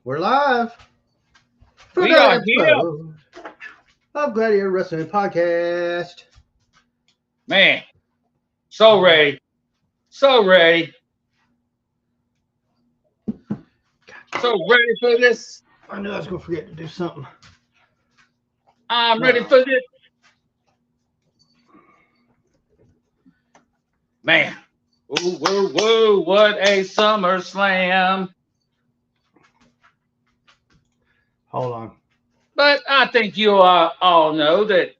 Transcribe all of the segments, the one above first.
We're live for We another are here. episode of Gladiator Wrestling Podcast. Man, so ready. So ready. So ready for this. I knew I was going to forget to do something. I'm ready for this. Man. Whoa, whoa, whoa. What a SummerSlam. Hold on. But I think you all know that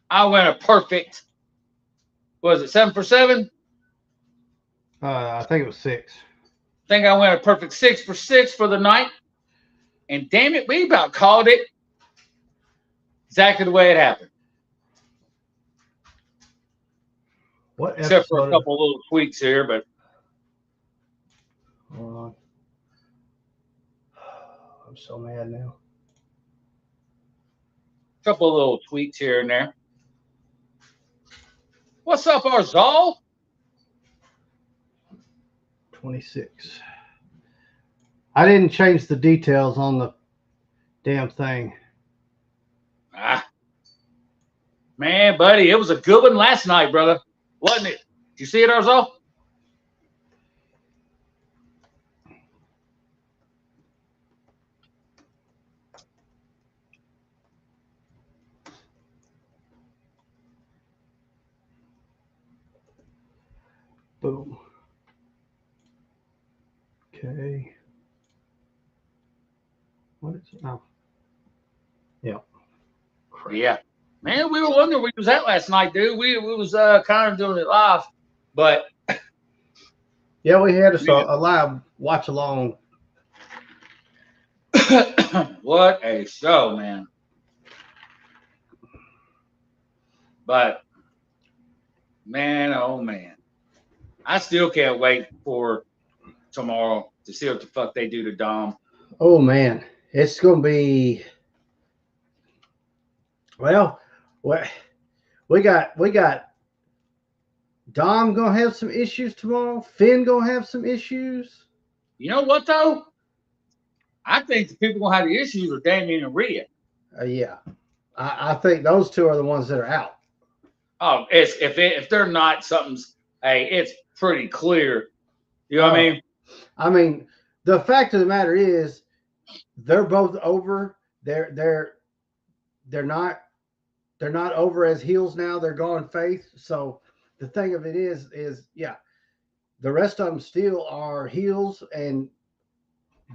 I went a perfect, was it 7 for 7? I think it was 6. I think I went a perfect 6 for 6 for the night. And damn it, we about called it exactly the way it happened. What Except for a couple little tweaks here, but hold on. I'm so mad now. a couple of little tweaks here and there. What's up, Arzal? 26. I didn't change the details on the damn thing. Man, buddy, it was a good one last night, brother. Wasn't it? Did you see it, Arzal? Boom. Okay. What is it now? Yeah. Yeah. Man, we were wondering where we was at last night, dude. We was kind of doing it live, but Yeah, we had a live watch along. what a show, man. But man, oh man. I still can't wait for tomorrow to see what the fuck they do to Dom. Oh man, it's gonna be. Well, we got Dom gonna have some issues tomorrow. Finn gonna have some issues. You know what though? I think the people gonna have the issues with Damien and Rhea. Yeah, I think those two are the ones that are out. Oh, if they're not, something's it's pretty clear. You know what I mean? I mean, the fact of the matter is, they're both over. They're not over as heels now. They're gone face. So the thing of it is yeah, the rest of them still are heels, and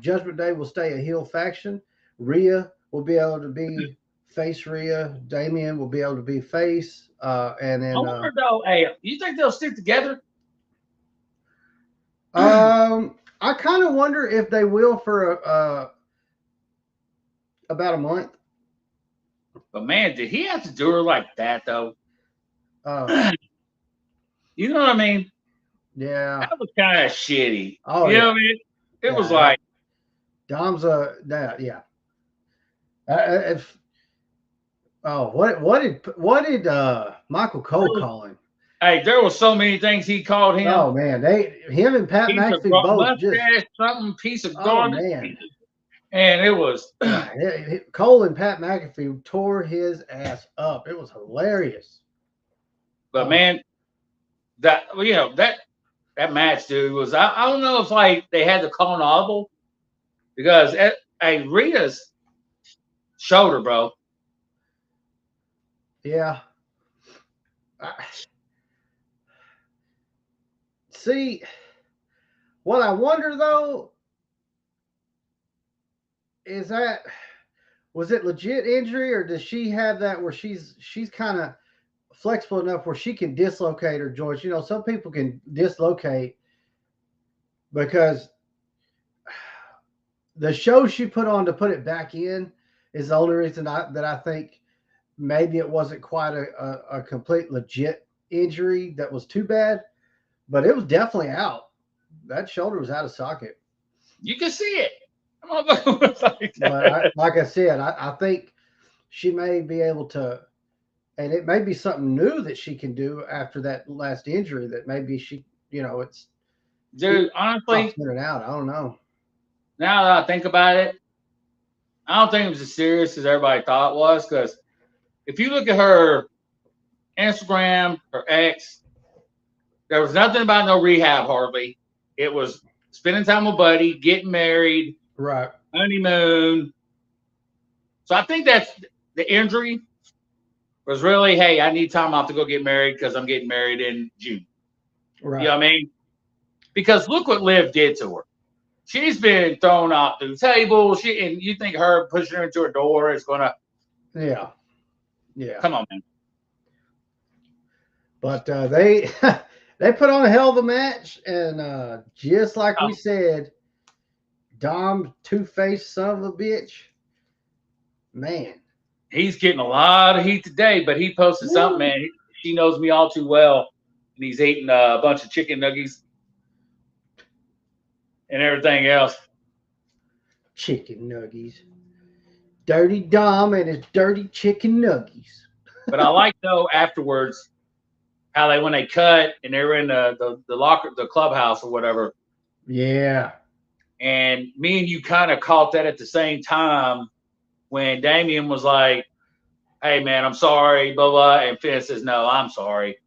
Judgment Day will stay a heel faction. Rhea will be able to be face Rhea. Damien will be able to be face. And then I wonder though, you think they'll stick together? I kind of wonder if they will for about a month. But man, did he have to do her like that though? You know what I mean? Yeah, That was kind of shitty. Oh, you yeah. know what I mean? It was like Dom's yeah. What did Michael Cole call him? Hey, there was so many things he called him. Oh man, him and Pat McAfee both just something piece of oh garbage. man. And it was Cole and Pat McAfee tore his ass up. It was hilarious. But man, that match, dude, was I don't know if like they had to call an audible because Rita's shoulder, bro. Yeah. See, what I wonder though is was it legit injury, or does she have that where she's kind of flexible enough where she can dislocate her joints? You know, some people can dislocate because the show she put on to put it back in is the only reason that I think maybe it wasn't quite a complete legit injury that was too bad, but it was definitely out. That shoulder was out of socket. You can see it. But like I said, I think she may be able to, and it may be something new that she can do after that last injury that maybe she, it's dude, honestly, in and out. I don't know. now that I think about it, I don't think it was as serious as everybody thought it was. Because if you look at her Instagram, her ex, there was nothing about no rehab hardly. It was spending time with Buddy, getting married, Right. honeymoon. So I think that's the injury was really, hey, I need time off to go get married because I'm getting married in June. Right. You know what I mean? Because look what Liv did to her. She's been thrown out through tables. And you think her pushing her into a door is gonna? Yeah. Yeah. Come on, man. But they they put on a hell of a match, and just like we said, Dom two-faced son of a bitch, man. He's getting a lot of heat today, but he posted something, man. He knows me all too well, and he's eating a bunch of chicken nuggets and everything else. Chicken nuggets. Dirty Dom and his dirty chicken nuggets. But I like, though, afterwards, how when they cut and they were in the locker, the clubhouse or whatever. Yeah. And me and you kind of caught that at the same time when Damian was like, hey, man, I'm sorry, blah, blah. And Finn says, no, I'm sorry.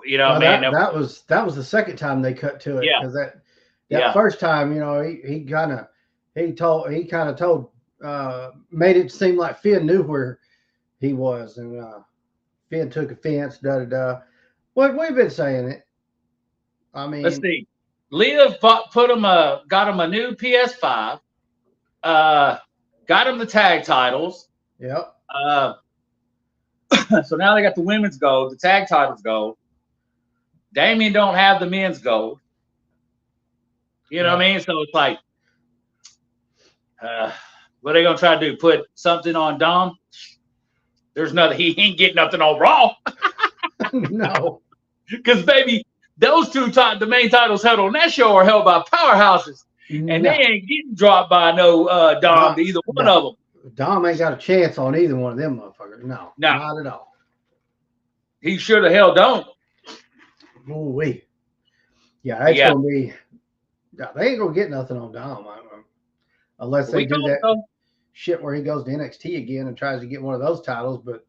You know, man. That was the second time they cut to it. Yeah. Because that first time, he kind of told, made it seem like Finn knew where he was. And Finn took offense, da-da-da. Well, we've been saying it. I mean. Let's see. Liv got him a new PS5. Got him the tag titles. Yep. So now they got the women's gold, the tag titles gold. Damian don't have the men's gold. You know what I mean? So it's like, what are they gonna try to do? Put something on Dom? There's nothing. He ain't getting nothing on Raw. No. Because baby, those two the main titles held on that show are held by powerhouses, and they ain't getting dropped by no Dom to either one of them. Dom ain't got a chance on either one of them motherfuckers. No, not at all. He sure the hell don't. Ooh-wee. Yeah, that's gonna be. No, they ain't gonna get nothing on Dom unless they do that shit where he goes to NXT again and tries to get one of those titles. But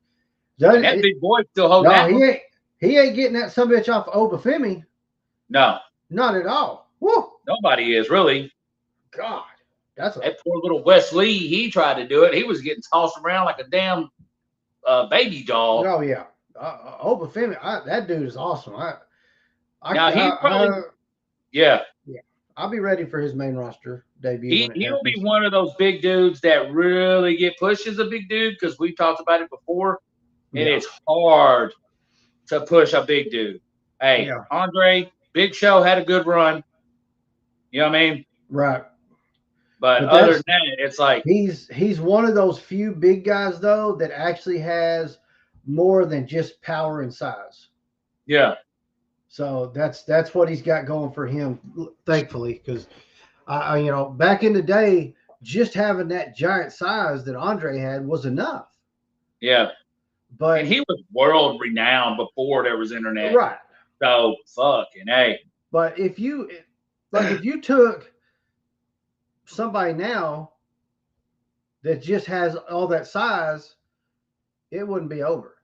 that big boy still holding that. He ain't getting that some bitch off Obafemi. No, not at all. Woo. Nobody is really. God, that poor little Wes Lee. He tried to do it. He was getting tossed around like a damn baby doll. Oh yeah, Obafemi. That dude is awesome. Yeah. I'll be ready for his main roster debut. He'll be one of those big dudes that really get pushed as a big dude because we've talked about it before, and it's hard to push a big dude. Hey, Andre, Big Show had a good run. You know what I mean? Right. But other than that, it's like he's one of those few big guys though that actually has more than just power and size. Yeah. So that's what he's got going for him, thankfully, because back in the day, just having that giant size that Andre had was enough. Yeah. But he was world renowned before there was internet. Right. So fucking hey. But if you took somebody now that just has all that size, it wouldn't be over.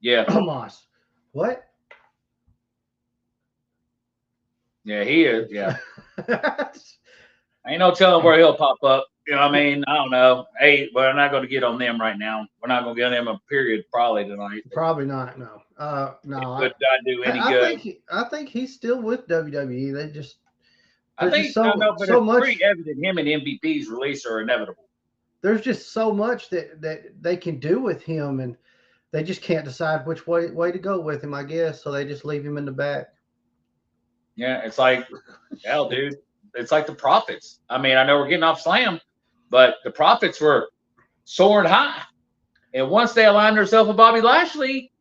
Yeah. Almost. What? Yeah, he is. Yeah. Ain't no telling where he'll pop up. You know what I mean? I don't know. Hey, we're not going to get on them right now. We're not going to get on them a period probably tonight. Probably not. No. No. It would not do any good. I think he's still with WWE. They just. I think so much. Pretty evident him and MVP's release are inevitable. There's just so much that they can do with him, and they just can't decide which way to go with him, I guess. So they just leave him in the back. Yeah, it's like, hell, dude. It's like the Profits. I mean, I know we're getting off Slam, but the Profits were soaring high. And once they aligned themselves with Bobby Lashley,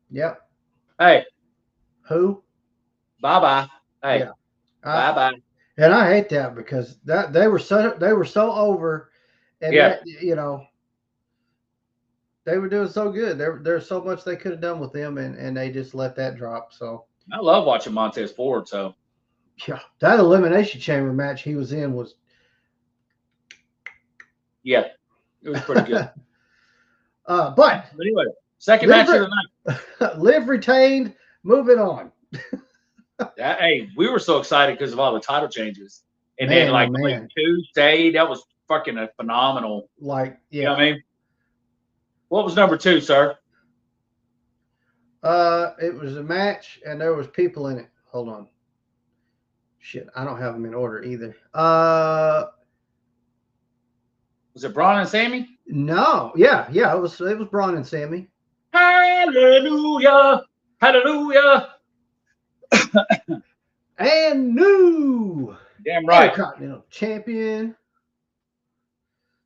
yep. Hey. Who? Bye-bye. Hey. Yeah. Bye-bye. And I hate that because they were so over, and they were doing so good. There's so much they could have done with them, and they just let that drop. So I love watching Montez Ford. So yeah, that Elimination Chamber match he was in was Yeah, it was pretty good. But anyway, second match of the night. Liv retained. Moving on. Hey, we were so excited because of all the title changes. And man, then, like, oh, man. Tuesday, that was fucking a phenomenal. Like, yeah. You know what I mean? What was number 2, sir? It was a match, and there was people in it. Hold on. Shit, I don't have them in order either. Was it Braun and Sammy? No, yeah, it was Braun and Sammy. Hallelujah, hallelujah. And new, damn right, Intercontinental Champion.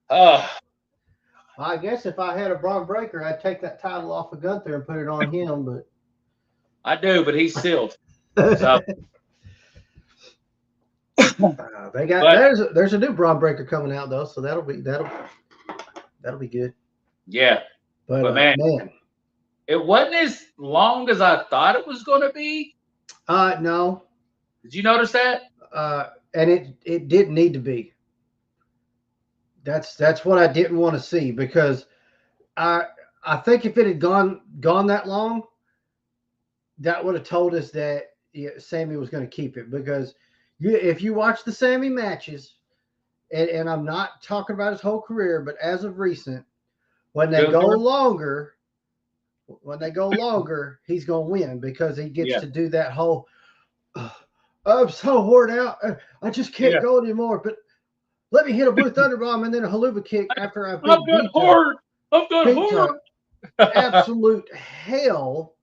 I guess if I had a Braun Breaker, I'd take that title off of Gunther and put it on him. But I do, but he's sealed. So. They got there's a new Braun Breaker coming out though, so that'll be good. Yeah, but man, it wasn't as long as I thought it was going to be. No. Did you notice that? And it didn't need to be. That's what I didn't want to see, because I think if it had gone that long, that would have told us that Sammy was going to keep it, because if you watch the Sammy matches, and I'm not talking about his whole career, but as of recent, when they go longer, he's going to win, because he gets to do that whole, I'm so worn out, I just can't go anymore, but let me hit a Blue Thunder Bomb and then a haluva kick after I've been I've got hard. Absolute hell.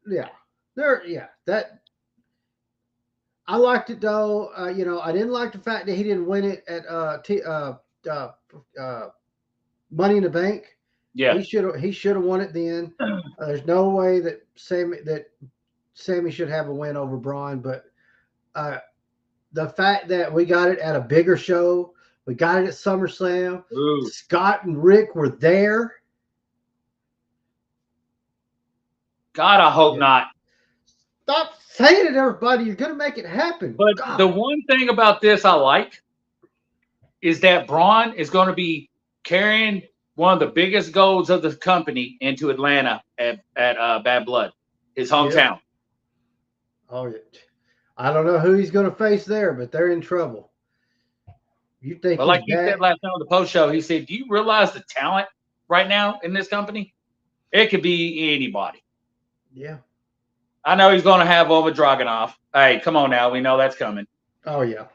Yeah. That I liked it though. I didn't like the fact that he didn't win it at Money in the Bank. Yeah, he should have won it then. There's no way that Sammy should have a win over Braun, but the fact that we got it at a bigger show, we got it at SummerSlam. Ooh. Scott and Rick were there. God, I hope not. Stop saying it, everybody. You're going to make it happen. But the one thing about this I like is that Braun is going to be carrying one of the biggest goals of the company into Atlanta at Bad Blood, his hometown. Yeah. Oh, yeah. I don't know who he's going to face there, but they're in trouble. You think? But like he said last night on the post show, he said, "Do you realize the talent right now in this company? It could be anybody." Yeah. I know he's going to have Over Dragunov. Hey, come on now. We know that's coming. Oh, yeah.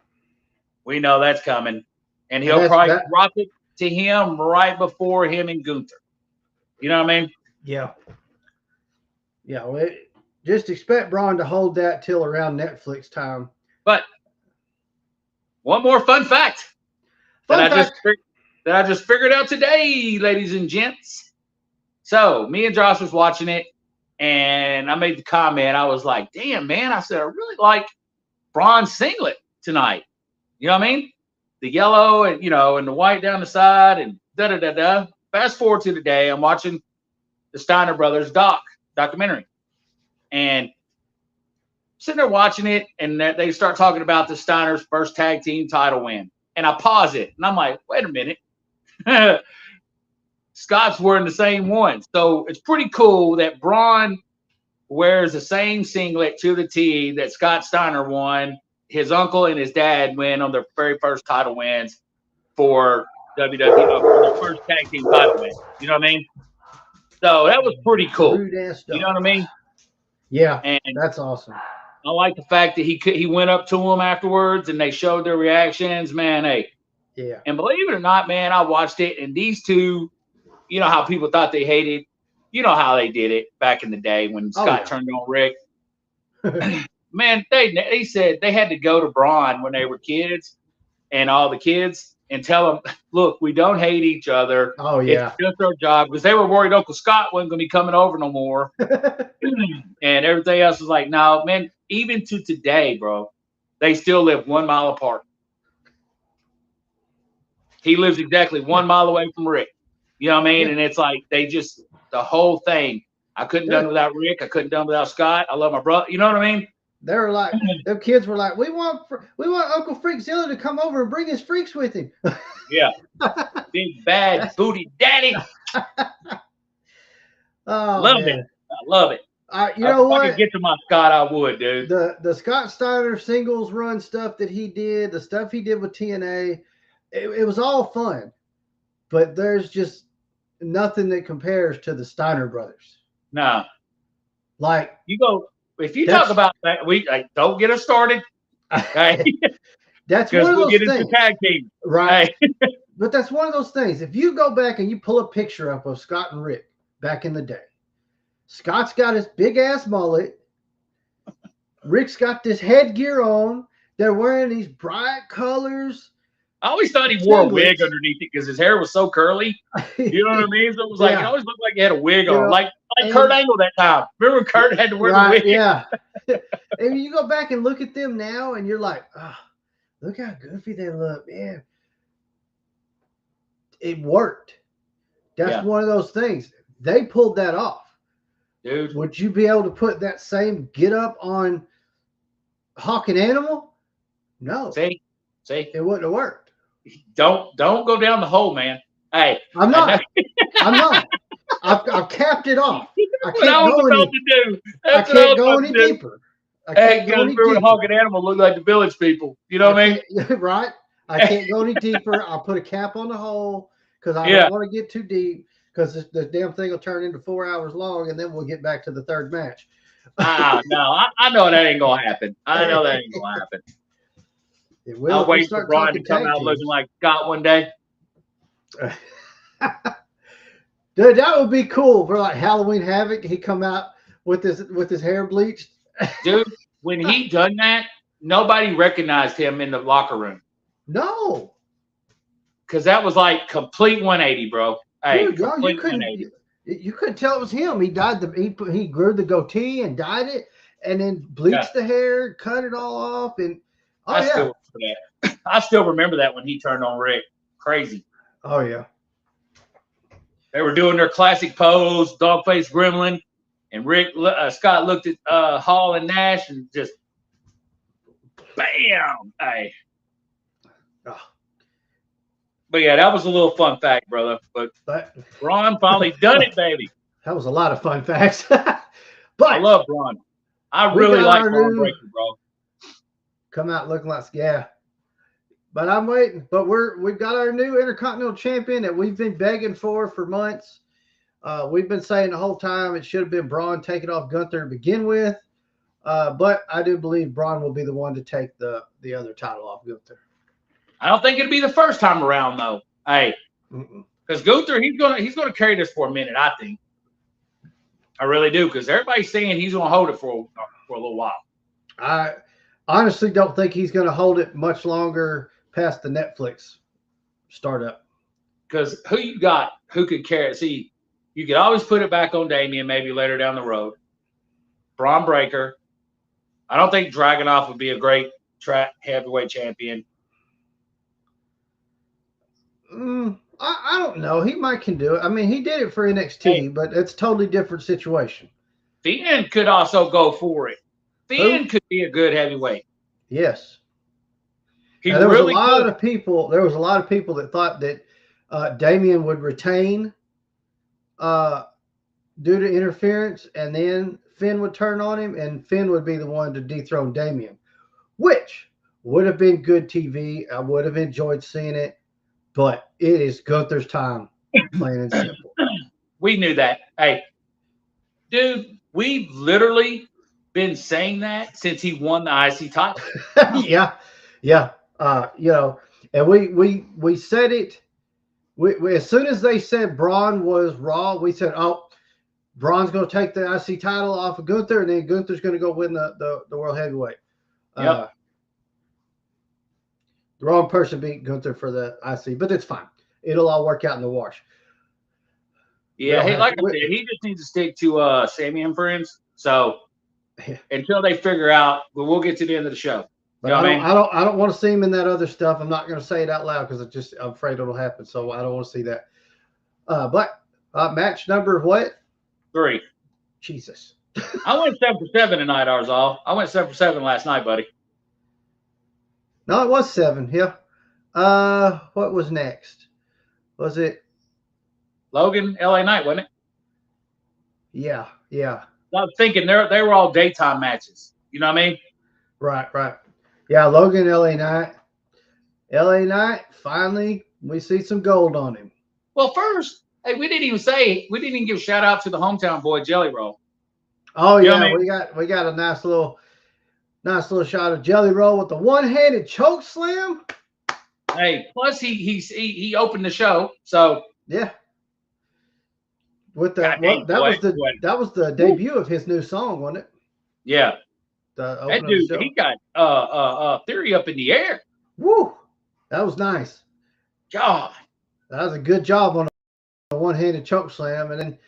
We know that's coming. And he'll probably drop it to him right before him and Gunther. You know what I mean? Yeah. Yeah. Well, just expect Braun to hold that till around Netflix time. But one more fun fact that I just figured out today, ladies and gents. So me and Josh was watching it, and I made the comment. I was like, "Damn, man!" I said, "I really like Braun's singlet tonight." You know what I mean? The yellow and and the white down the side and da da da da. Fast forward to today, I'm watching the Steiner Brothers documentary. And sitting there watching it, and they start talking about the Steiners' first tag team title win. And I pause it, and I'm like, wait a minute. Scott's wearing the same one. So it's pretty cool that Braun wears the same singlet to the T that Scott Steiner won. His uncle and his dad win on their very first title wins for WWE, for their first tag team title win. You know what I mean? So that was pretty cool. You know what I mean? Yeah, and that's awesome. I like the fact that he went up to him afterwards and they showed their reactions. Man, hey. Yeah. And believe it or not, man, I watched it, and these two, you know how people thought they hated, you know how they did it back in the day when Scott turned on Rick. Man, they said they had to go to Braun when they were kids and all the kids and tell them, look, we don't hate each other. Oh, yeah. It's just our job, because they were worried Uncle Scott wasn't going to be coming over no more. And everything else was like, no, man, even to today, bro, they still live 1 mile apart. He lives exactly 1 mile away from Rick. You know what I mean? Yeah. And it's like the whole thing. I couldn't done without Rick. I couldn't done without Scott. I love my brother. You know what I mean? They were like, them kids were like, we want Uncle Freakzilla to come over and bring his freaks with him. Yeah. Big bad booty daddy. Oh, Love man. it. I love it. You know what? If I could get to my Scott, I would, dude. The Scott Steiner singles run stuff that he did, the stuff he did with TNA, it was all fun. But there's just nothing that compares to the Steiner brothers. No. Like, you go, if you talk about that, don't get us started. Okay? That's one of those get things. Into tag team. Right. But that's one of those things. If you go back and you pull a picture up of Scott and Rick back in the day, Scott's got his big ass mullet. Rick's got this headgear on. They're wearing these bright colors. I always thought he wore a wig underneath it because his hair was so curly. You know what I mean? So it was like, it always looked like he had a wig on. Like Kurt Angle that time. Remember Kurt had to wear the wig? Yeah. And you go back and look at them now and you're like, oh, look how goofy they look, man. It worked. That's one of those things. They pulled that off. Dude. Would you be able to put that same get up on Hawk and Animal? No. See? It wouldn't have worked. Don't go down the hole, man. Hey. I'm not. I've capped it off. I can't go any deeper. Hey, because remember Hawk and Animal look like the Village People. You know what I mean? Right. I can't go any deeper. I'll put a cap on the hole because I don't want to get too deep because the damn thing will turn into 4 hours long and then we'll get back to the third match. No, I know that ain't going to happen. I know that ain't going to happen. It will. I'll wait for Brian to come out looking like Scott one day. Dude, that would be cool for like Halloween Havoc. He come out with his hair bleached. Dude, when he done that, nobody recognized him in the locker room. No. Because that was like complete 180, bro. Hey, dude, you couldn't tell it was him. He dyed he grew the goatee and dyed it and then bleached the hair, cut it all off, and I still remember that when he turned on Rick. Crazy. Oh yeah. They were doing their classic pose, dog face gremlin, and Scott looked at Hall and Nash and just bam. Hey. Oh. But yeah, that was a little fun fact, brother. But Braun finally done it, baby. That was a lot of fun facts. But I love Braun. I really like Braun Breaker, bro. Come out looking like But I'm waiting. But we've got our new Intercontinental Champion that we've been begging for months. We've been saying the whole time it should have been Braun taking off Gunther to begin with. But I do believe Braun will be the one to take the other title off Gunther. I don't think it'll be the first time around though. Hey, because Gunther, he's gonna carry this for a minute. I think. I really do, because everybody's saying he's gonna hold it for a little while. I honestly don't think he's gonna hold it much longer past the Netflix startup. Because who you got who could carry it? See, you could always put it back on Damian maybe later down the road. Braun Breaker. I don't think Dragunov would be a great track heavyweight champion. I don't know. He can do it. I mean, he did it for NXT, but it's a totally different situation. Finn could also go for it. Finn could be a good heavyweight. Yes. There was a lot of people that thought that Damian would retain due to interference, and then Finn would turn on him, and Finn would be the one to dethrone Damian, which would have been good TV. I would have enjoyed seeing it. But it is Gunther's time, plain and simple. We knew that. Hey, dude, we've literally been saying that since he won the IC title. Yeah. And we said it. We as soon as they said Braun was Raw, we said, oh, Braun's going to take the IC title off of Gunther, and then Gunther's going to go win the World Heavyweight. Yep. The wrong person beat Gunther for the IC, but it's fine. It'll all work out in the wash. Yeah, like I said, he just needs to stick to Sammy and friends. So until they figure out, but we'll get to the end of the show. But I don't want to see him in that other stuff. I'm not going to say it out loud because I'm afraid it'll happen. So I don't want to see that. But match number what? 3. Jesus. I went 7 for 7 tonight, Arzal. I went 7 for 7 last night, buddy. No, it was 7. Yeah. What was next? Was it? Logan, LA Knight, wasn't it? Yeah. Yeah. I was thinking they were all daytime matches. You know what I mean? Right. Right. Yeah. Logan, LA Knight. LA Knight. Finally, we see some gold on him. Well, first, hey, we didn't even give a shout out to the hometown boy Jelly Roll. Oh You yeah, know what I mean? we got a nice little shot of Jelly Roll with the one-handed choke slam. Hey, plus he opened the show, so Yeah. With God dang, that was the debut of his new song, wasn't it? Yeah, The that opening of the dude, show. he got Theory up in the air. Woo! That was nice. God, That was a good job on a one-handed choke slam, and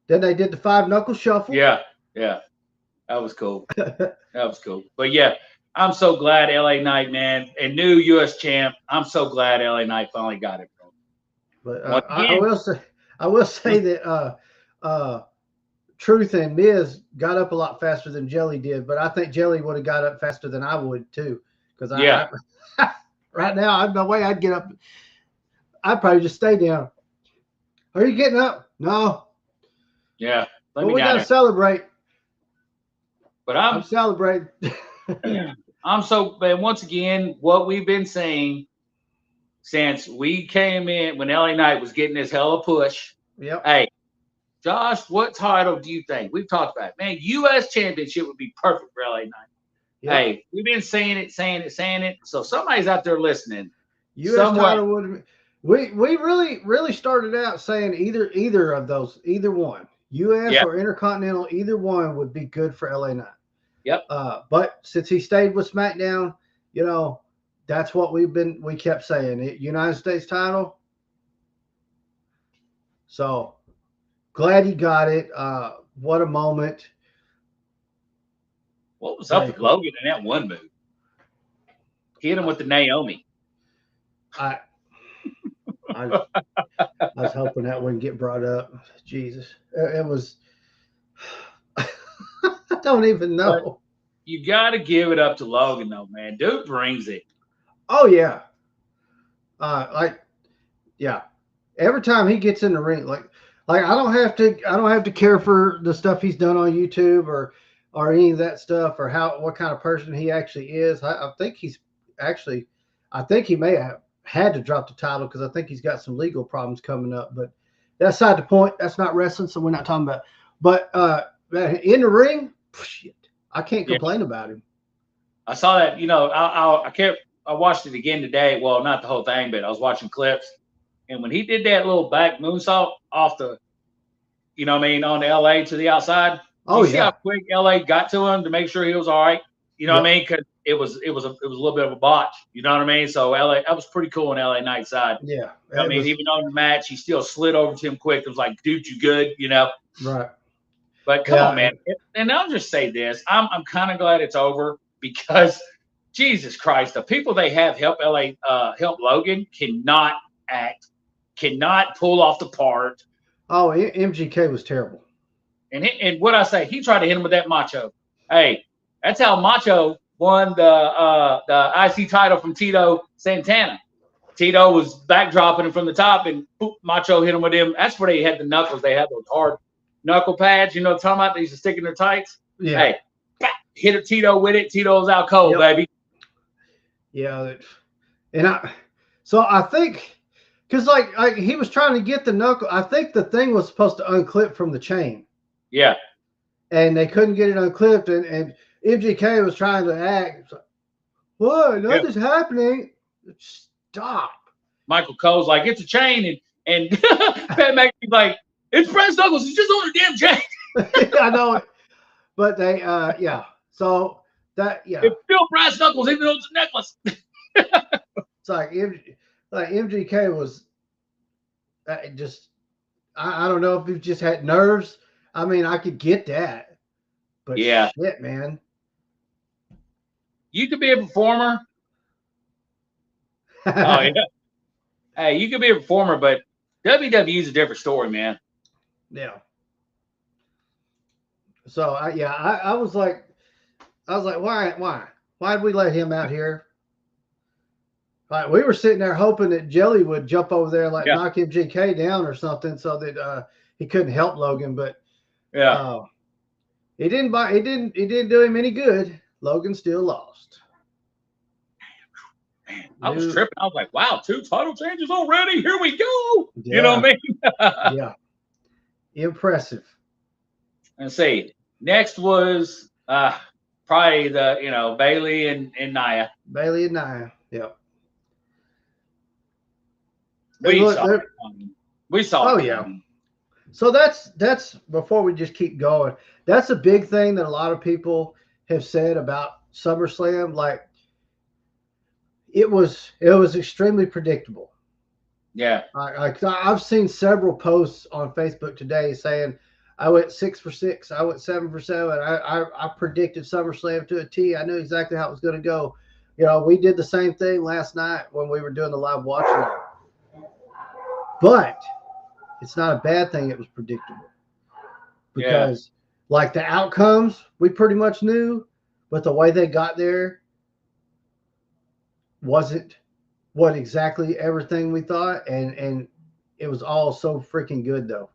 then they did the 5-knuckle shuffle. yeah, that was cool. That was cool. But yeah, I'm so glad LA Knight, man, and new U.S. champ. I'm so glad LA Knight finally got it, bro. But I will say that Truth and Miz got up a lot faster than Jelly did, but I think Jelly would have got up faster than I would too. Because I right now, no way I'd get up. I'd probably just stay down. Are you getting up? No. Yeah. But we got to celebrate. But I'm celebrating. I'm so, man, once again, what we've been saying since we came in, when LA Knight was getting this hella push. Yep. Hey, Josh, what title do you think? We've talked about it. Man, U.S. Championship would be perfect for LA Knight. Yep. Hey, we've been saying it. So somebody's out there listening. U.S. title would have. We really started out saying either of those, either one, U.S. or Intercontinental, either one would be good for LA Knight. Yep. But since he stayed with SmackDown, that's what we kept saying. United States title. So glad he got it. What a moment. What was up with Logan in that one move? Hit him with the Naomi. I was hoping that wouldn't get brought up. Jesus. It was. I don't even know. But you got to give it up to Logan, though, man. Dude brings it. Oh, yeah. Yeah. Every time he gets in the ring, like I don't have to care for the stuff he's done on YouTube or any of that stuff or what kind of person he actually is. I think he may have had to drop the title because I think he's got some legal problems coming up. But that's not the point. That's not wrestling, so we're not talking about. But in the ring, shit, I can't complain about him. I saw that. I watched it again today. Well, not the whole thing, but I was watching clips. And when he did that little back moonsault off the, on the LA to the outside. See how quick LA got to him to make sure he was all right. You know what I mean? Because it was a little bit of a botch. You know what I mean? So LA, that was pretty cool on LA Knight's side. Yeah. Even on the match, he still slid over to him quick. It was like, dude, you good? Right. But come on, man. And I'll just say this: I'm kind of glad it's over because Jesus Christ, the people they have help Logan cannot act, cannot pull off the part. Oh, MGK was terrible. And what I say, he tried to hit him with that Macho. Hey, that's how Macho won the IC title from Tito Santana. Tito was backdropping him from the top, and Macho hit him with him. That's where they had the knuckles. They had those hard knuckle pads. You know what I'm talking about? They used to stick in their tights. Yeah. Hey, hit a Tito with it. Tito's out cold, baby. Yeah. And I think, because like he was trying to get the knuckle. I think the thing was supposed to unclip from the chain. Yeah. And they couldn't get it unclipped, and MGK was trying to act. What? Nothing's happening. Stop. Michael Cole's like, it's a chain, and Pat McAfee's like, it's Brent Douglas. It's just on a damn chain. I know it. But they, So that, it's still brass knuckles, even though it's a necklace. It's like MGK was just. I don't know if he just had nerves. I mean, I could get that, but shit, man. You could be a performer. Oh yeah. Hey, you could be a performer, but WWE is a different story, man. Yeah. So I was like, why'd we let him out here? Like we were sitting there hoping that Jelly would jump over there and like Yeah, knock MGK down or something, so that he couldn't help Logan. But yeah. uh, it didn't do him any good. Logan still lost. Man, I was New, tripping. I was like, wow, 2 title changes already. Here we go. You know yeah, what I mean? yeah, impressive. And see, next was probably the Bailey and Nia. Bailey and Nia. Yep. And We look, saw it coming. We saw oh it yeah. coming. So that's before we just keep going. That's a big thing that a lot of people have said about SummerSlam. Like it was extremely predictable. Yeah, I've seen several posts on Facebook today saying I went 6 for 6, I went 7 for 7. I predicted SummerSlam to a T. I knew exactly how it was going to go. We did the same thing last night when we were doing the live watching. But it's not a bad thing. It was predictable yeah. because, like, the outcomes we pretty much knew, but the way they got there wasn't what exactly everything we thought, and it was all so freaking good though.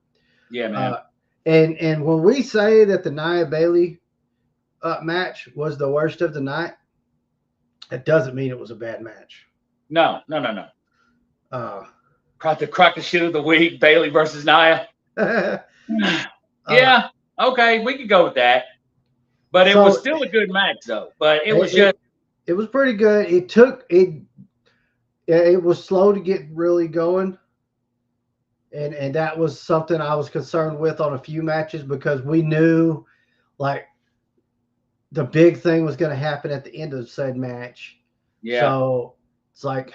Yeah, man. Uh, and when we say that the Nia Bailey match was the worst of the night, it doesn't mean it was a bad match. No. Uh, The crockett shit of the week, Bailey versus Nia. uh, Yeah, okay, we could go with that. But it was so still a good match, though. But it was it, just, it, it was pretty good. It was slow to get really going. And that was something I was concerned with on a few matches because we knew like the big thing was going to happen at the end of said match. yeah. So it's like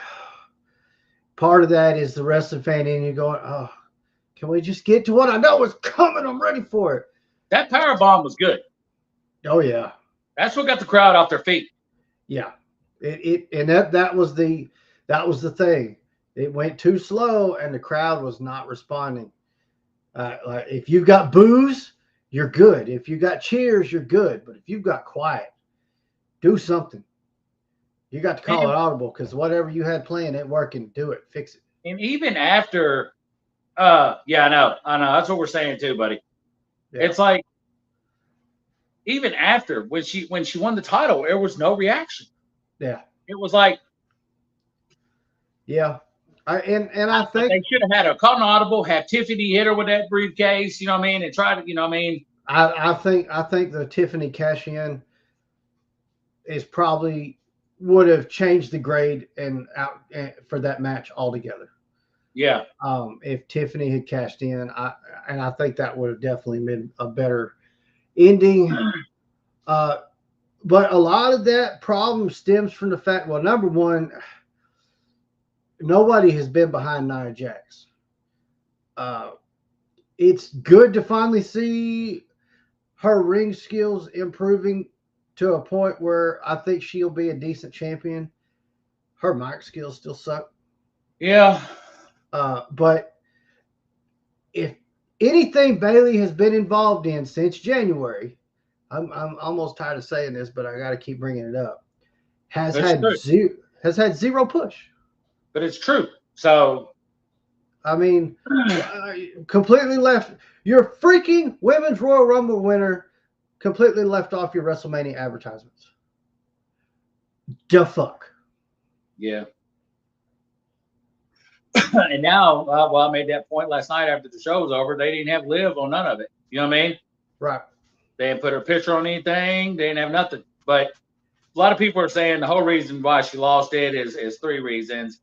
part of that is the wrestling fan in you going, oh, can we just get to what I know is coming? I'm ready for it. That power bomb was good. Oh yeah, That's what got the crowd off their feet. yeah. And that was the thing. It went too slow, and the crowd was not responding. Like if you've got boos, you're good. If you got cheers, you're good. But if you've got quiet, do something. You got to call And, it audible because whatever you had planned ain't working. Do it. Fix it. and even after, yeah, I know. That's what we're saying too, buddy. Yeah. It's like even after when she won the title, there was no reaction. Yeah. It was like, Yeah. I think they should have had a caught an audible, have Tiffany hit her with that briefcase, you know what I mean, and try to, you know what I mean. I think the Tiffany cash in is probably would have changed the grade and out for that match altogether. Yeah. If Tiffany had cashed in, I think that would have definitely been a better ending. But a lot of that problem stems from the fact, well, number one, nobody has been behind Nia Jax. It's good to finally see her ring skills improving to a point where I think she'll be a decent champion. Her mic skills still suck. Yeah. But if anything Bailey has been involved in since January, I'm almost tired of saying this, but I got to keep bringing it up. Has had zero push. But it's true. So I mean, completely left your freaking Women's Royal Rumble winner. Completely left off your WrestleMania advertisements. The fuck. yeah. And now, well, I made that point last night after the show was over. They didn't have Liv on none of it. You know what I mean? Right. They didn't put her picture on anything. They didn't have nothing. But a lot of people are saying the whole reason why she lost it is 3 reasons.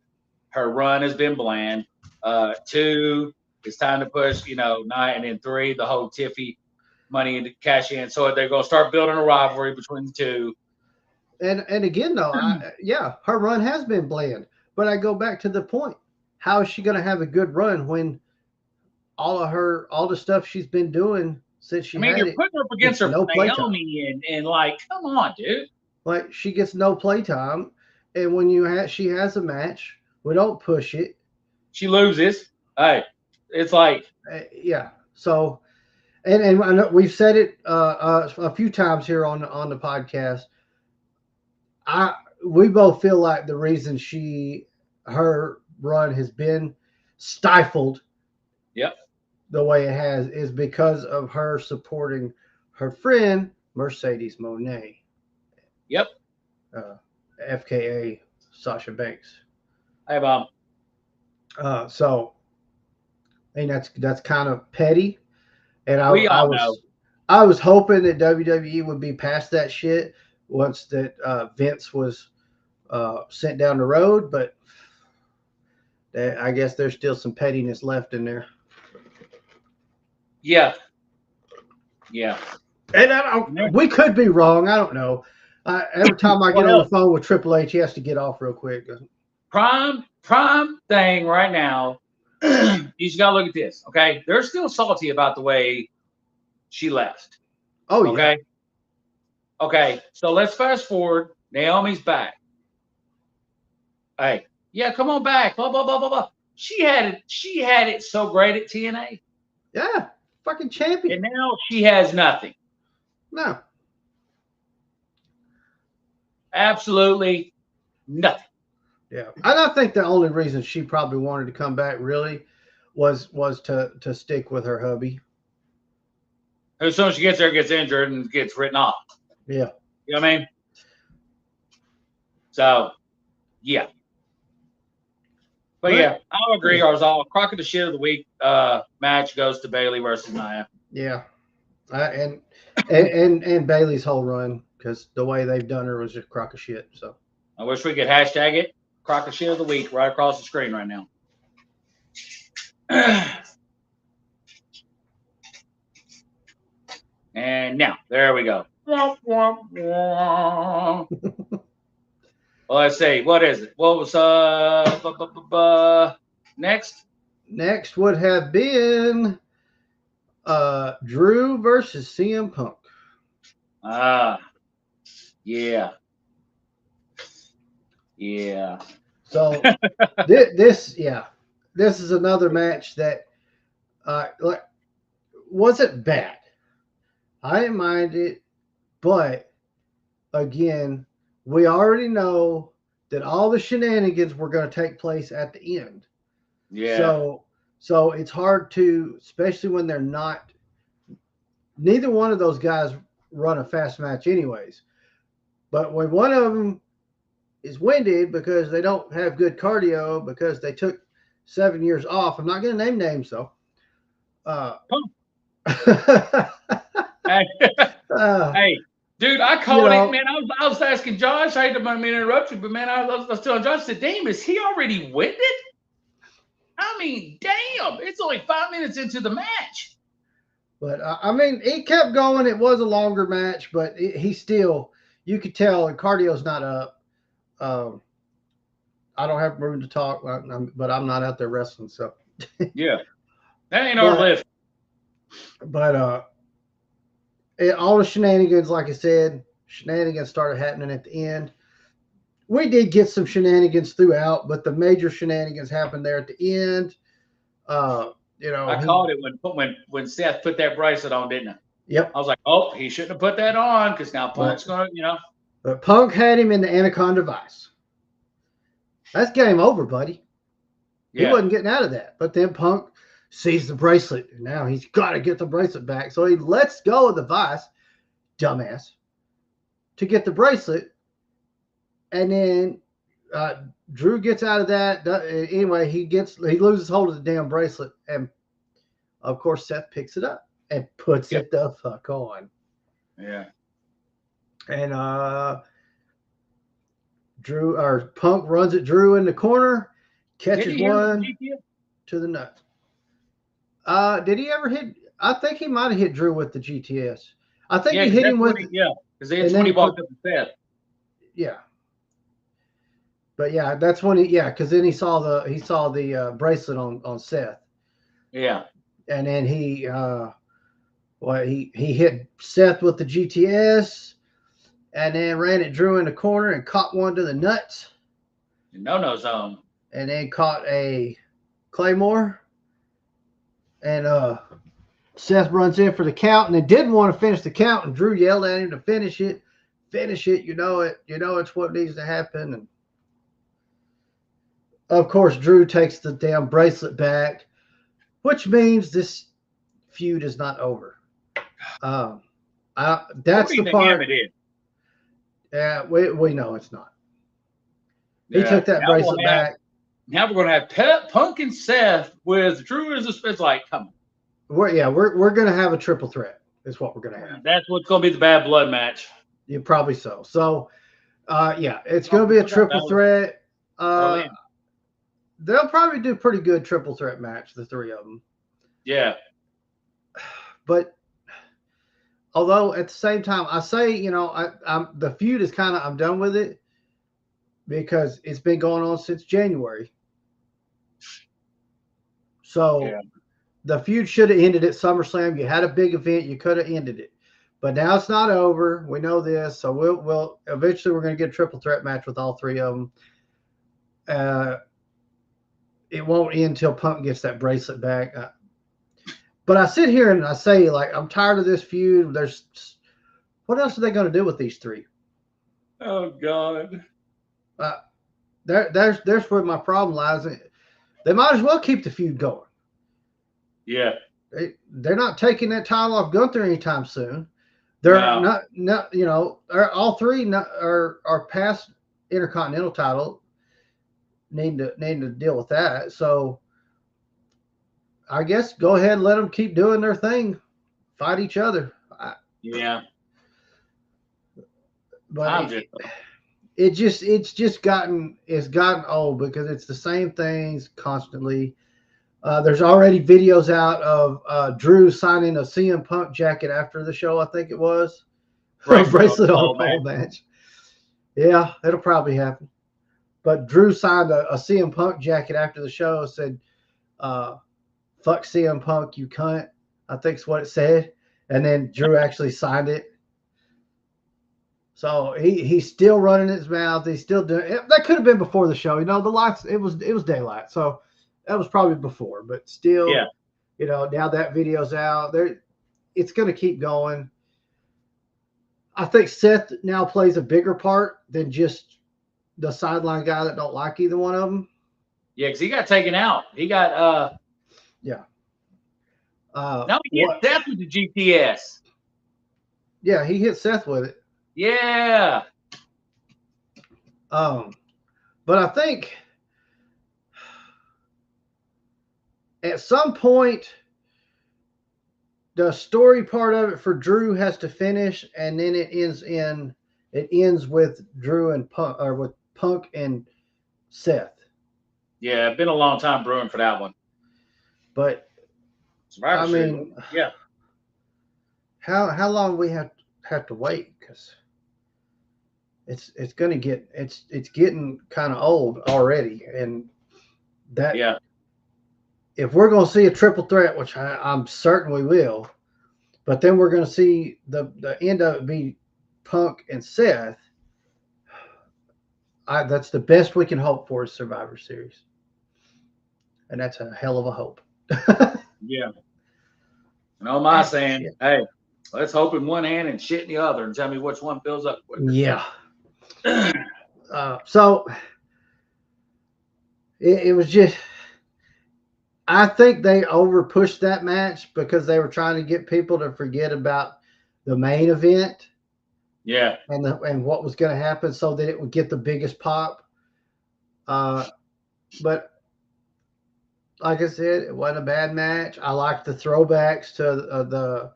Her run has been bland. 2, it's time to push, 9, and then 3, the whole Tiffy money into cash in. So they're going to start building a rivalry between the two. And again, though, her run has been bland. But I go back to the point. How is she going to have a good run when all the stuff she's been doing since she had you're it, putting her up against her no Naomi and like, come on, dude. Like she gets no playtime, and when she has a match, we don't push it. She loses. Hey, it's like yeah. So And I know we've said it a few times here on the podcast. We both feel like the reason her run has been stifled Yep. the way it has is because of her supporting her friend Mercedes Moné, Yep. uh, FKA Sasha Banks. Hey, Bob. So I mean that's kind of petty, and We all know. I was hoping that WWE would be past that shit once that Vince was sent down the road, but I guess there's still some pettiness left in there. Yeah. Yeah. And we could be wrong. I don't know. Every time I get on the phone with Triple H, he has to get off real quick. Prime thing right now. You just gotta look at this. Okay, they're still salty about the way she left. Oh, yeah. Okay. Okay. So let's fast forward. Naomi's back. Hey, yeah, come on back. Blah blah blah blah blah. She had it so great at TNA. Yeah, fucking champion. And now she has nothing. No. Absolutely nothing. Yeah, and I think the only reason she probably wanted to come back really was to stick with her hubby. As soon as she gets there, gets injured and gets written off. Yeah. You know what I mean? So, yeah. But yeah, I'll agree. Our crock of the shit of the week match goes to Bayley versus Nia. Yeah, and Bayley's whole run, because the way they've done her was just crock of shit. So I wish we could hashtag it crock of shit of the week right across the screen right now. And now, there we go. Well, let's see. What is it? What was next? Next would have been Drew versus CM Punk. Yeah. Yeah. So this is another match that wasn't bad. I didn't mind it, but again, we already know that all the shenanigans were going to take place at the end. Yeah. So it's hard to, especially when they're not. Neither one of those guys run a fast match, anyways. But when one of them is winded because they don't have good cardio because they took 7 years off, I'm not going to name names though. Hey, dude, I called it, man. I was asking Josh. I didn't mean to interrupt you, but man, I was telling Josh, I said, damn, is he already winded? I mean, damn, it's only 5 minutes into the match. But I mean, it kept going. It was a longer match, but he still, you could tell, and cardio's not up. I don't have room to talk, but I'm not out there wrestling, so. Yeah, that ain't our lift. But all the shenanigans, like I said, shenanigans started happening at the end. We did get some shenanigans throughout, but the major shenanigans happened there at the end. I called it when Seth put that bracelet on, didn't I? Yep. I was like, oh, he shouldn't have put that on because now Punk's going to, But Punk had him in the Anaconda Vice. That's game over, buddy. Yeah. He wasn't getting out of that. But then Punk sees the bracelet. And now he's got to get the bracelet back. So he lets go of the vice, dumbass, to get the bracelet. And then Drew gets out of that. Anyway, he loses hold of the damn bracelet. And, of course, Seth picks it up and puts it the fuck on. Yeah. And Punk runs at Drew in the corner, catches one to the nuts. Did he ever hit? I think he might have hit Drew with the GTS. I think he hit him with. Because then he walked up the Seth. Yeah. But yeah, that's when because then he saw the bracelet on Seth. Yeah. And then he hit Seth with the GTS, and then ran at Drew in the corner and caught one to the nuts. No zone. And then caught a Claymore. And Seth runs in for the count and they didn't want to finish the count, and Drew yelled at him to finish it. Finish it, you know it. You know it's what needs to happen. And of course, Drew takes the damn bracelet back, which means this feud is not over. That's the part. Yeah, we know it's not. He took that bracelet back. Now we're going to have Punk and Seth with Drew as a spotlight coming. We're going to have a triple threat. Is what we're going to have. That's what's going to be the bad blood match. Yeah, probably so. So, it's going to be a triple threat. They'll probably do pretty good triple threat match, the three of them. Yeah. But although at the same time, I say, I'm the feud is I'm done with it because it's been going on since January. So the feud should have ended at SummerSlam. You had a big event, you could have ended it. But now it's not over. We know this, so we'll eventually we're going to get a triple threat match with all three of them. It won't end until Punk gets that bracelet back. But I sit here and I say, I'm tired of this feud. What else are they going to do with these three? Oh God. There's where my problem lies. They might as well keep the feud going. Yeah. They're not taking that title off Gunther anytime soon. They're not, all three are past Intercontinental title. Need to deal with that. So I guess go ahead and let them keep doing their thing, fight each other. But it's gotten old because it's the same things constantly. There's already videos out of Drew signing a CM Punk jacket after the show. I think it was bracelet on the pole match. Yeah, it'll probably happen. But Drew signed a CM Punk jacket after the show. Said, "Fuck CM Punk, you cunt." I think's what it said. And then Drew actually signed it. So he's still running his mouth. He's still doing it. That could have been before the show. The lights. It was daylight. So that was probably before. But still, now that video's out there, it's going to keep going. I think Seth now plays a bigger part than just the sideline guy that don't like either one of them. Yeah, because he got taken out. He got now he hit Seth with the GPS. Yeah, he hit Seth with it. Yeah. But I think at some point the story part of it for Drew has to finish, and then it ends with Drew and Punk, or with Punk and Seth. Yeah, it's been a long time brewing for that one. But how long we have to wait, because it's going to get it's getting kind of old already, and that if we're going to see a triple threat, which I'm certain we will, but then we're going to see the end of it be Punk and Seth. That's the best we can hope for is Survivor Series, and that's a hell of a hope. Yeah. My saying, hey, let's hope in one hand and shit in the other, and tell me which one fills up quicker. Yeah. So it was just, I think they over pushed that match because they were trying to get people to forget about the main event. Yeah. And what was going to happen so that it would get the biggest pop. But like I said, it wasn't a bad match. I liked the throwbacks to the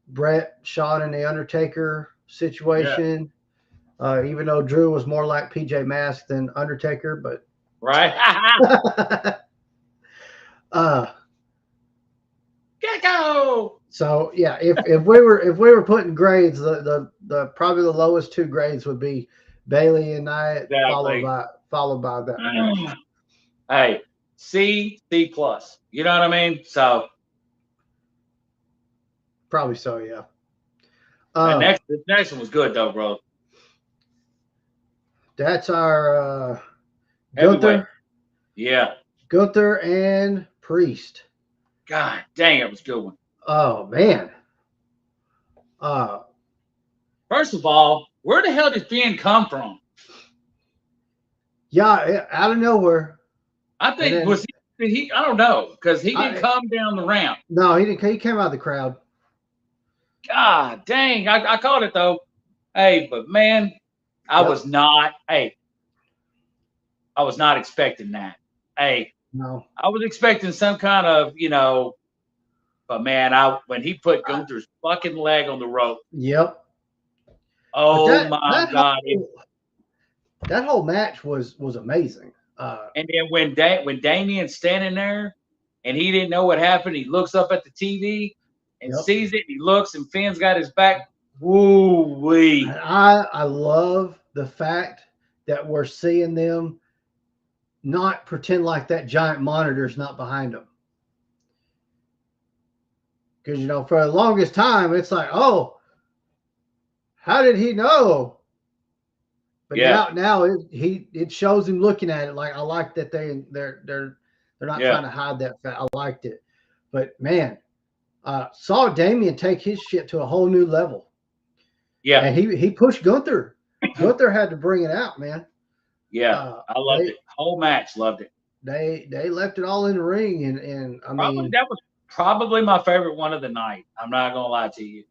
Bret, Shawn, and the Undertaker situation. Yeah. Even though Drew was more like PJ Masks than Undertaker, but right. Gecko. So yeah, if we were putting grades, the probably the lowest two grades would be Bailey and Knight, exactly. followed by that match. Hey, C+. You know what I mean? So probably so, yeah. The next one was good though, bro. That's our Gunther. Yeah. Gunther and Priest. God dang, it was a good one. Oh man. First of all, where the hell did Finn come from? Yeah, out of nowhere. I And think then he I don't know, because he didn't I come down the ramp. no, he didn't. He came out of the crowd. God dang, I caught it though. Hey, but man, I Yep. was not. Hey, I was not expecting that. Hey, No. I was expecting some kind of, but man, when he put Gunther's fucking leg on the rope, Yep. But oh that my that God! whole that whole match was amazing. And then when Damien's standing there and he didn't know what happened, he looks up at the TV and Yep. sees it. He looks and Finn's got his back. Woo wee! And I love the fact that we're seeing them not pretend like that giant monitor's not behind them. Because for the longest time, it's like, oh, how did he know? But Yeah, now it shows him looking at it. Like, I like that they're not yeah, trying to hide that fact. I liked it. But man, saw Damien take his shit to a whole new level. yeah, And he pushed Gunther. Gunther had to bring it out, man. yeah. I loved it. Whole match, loved it. They left it all in the ring, and I mean, That was probably my favorite one of the night. I'm not gonna lie to you.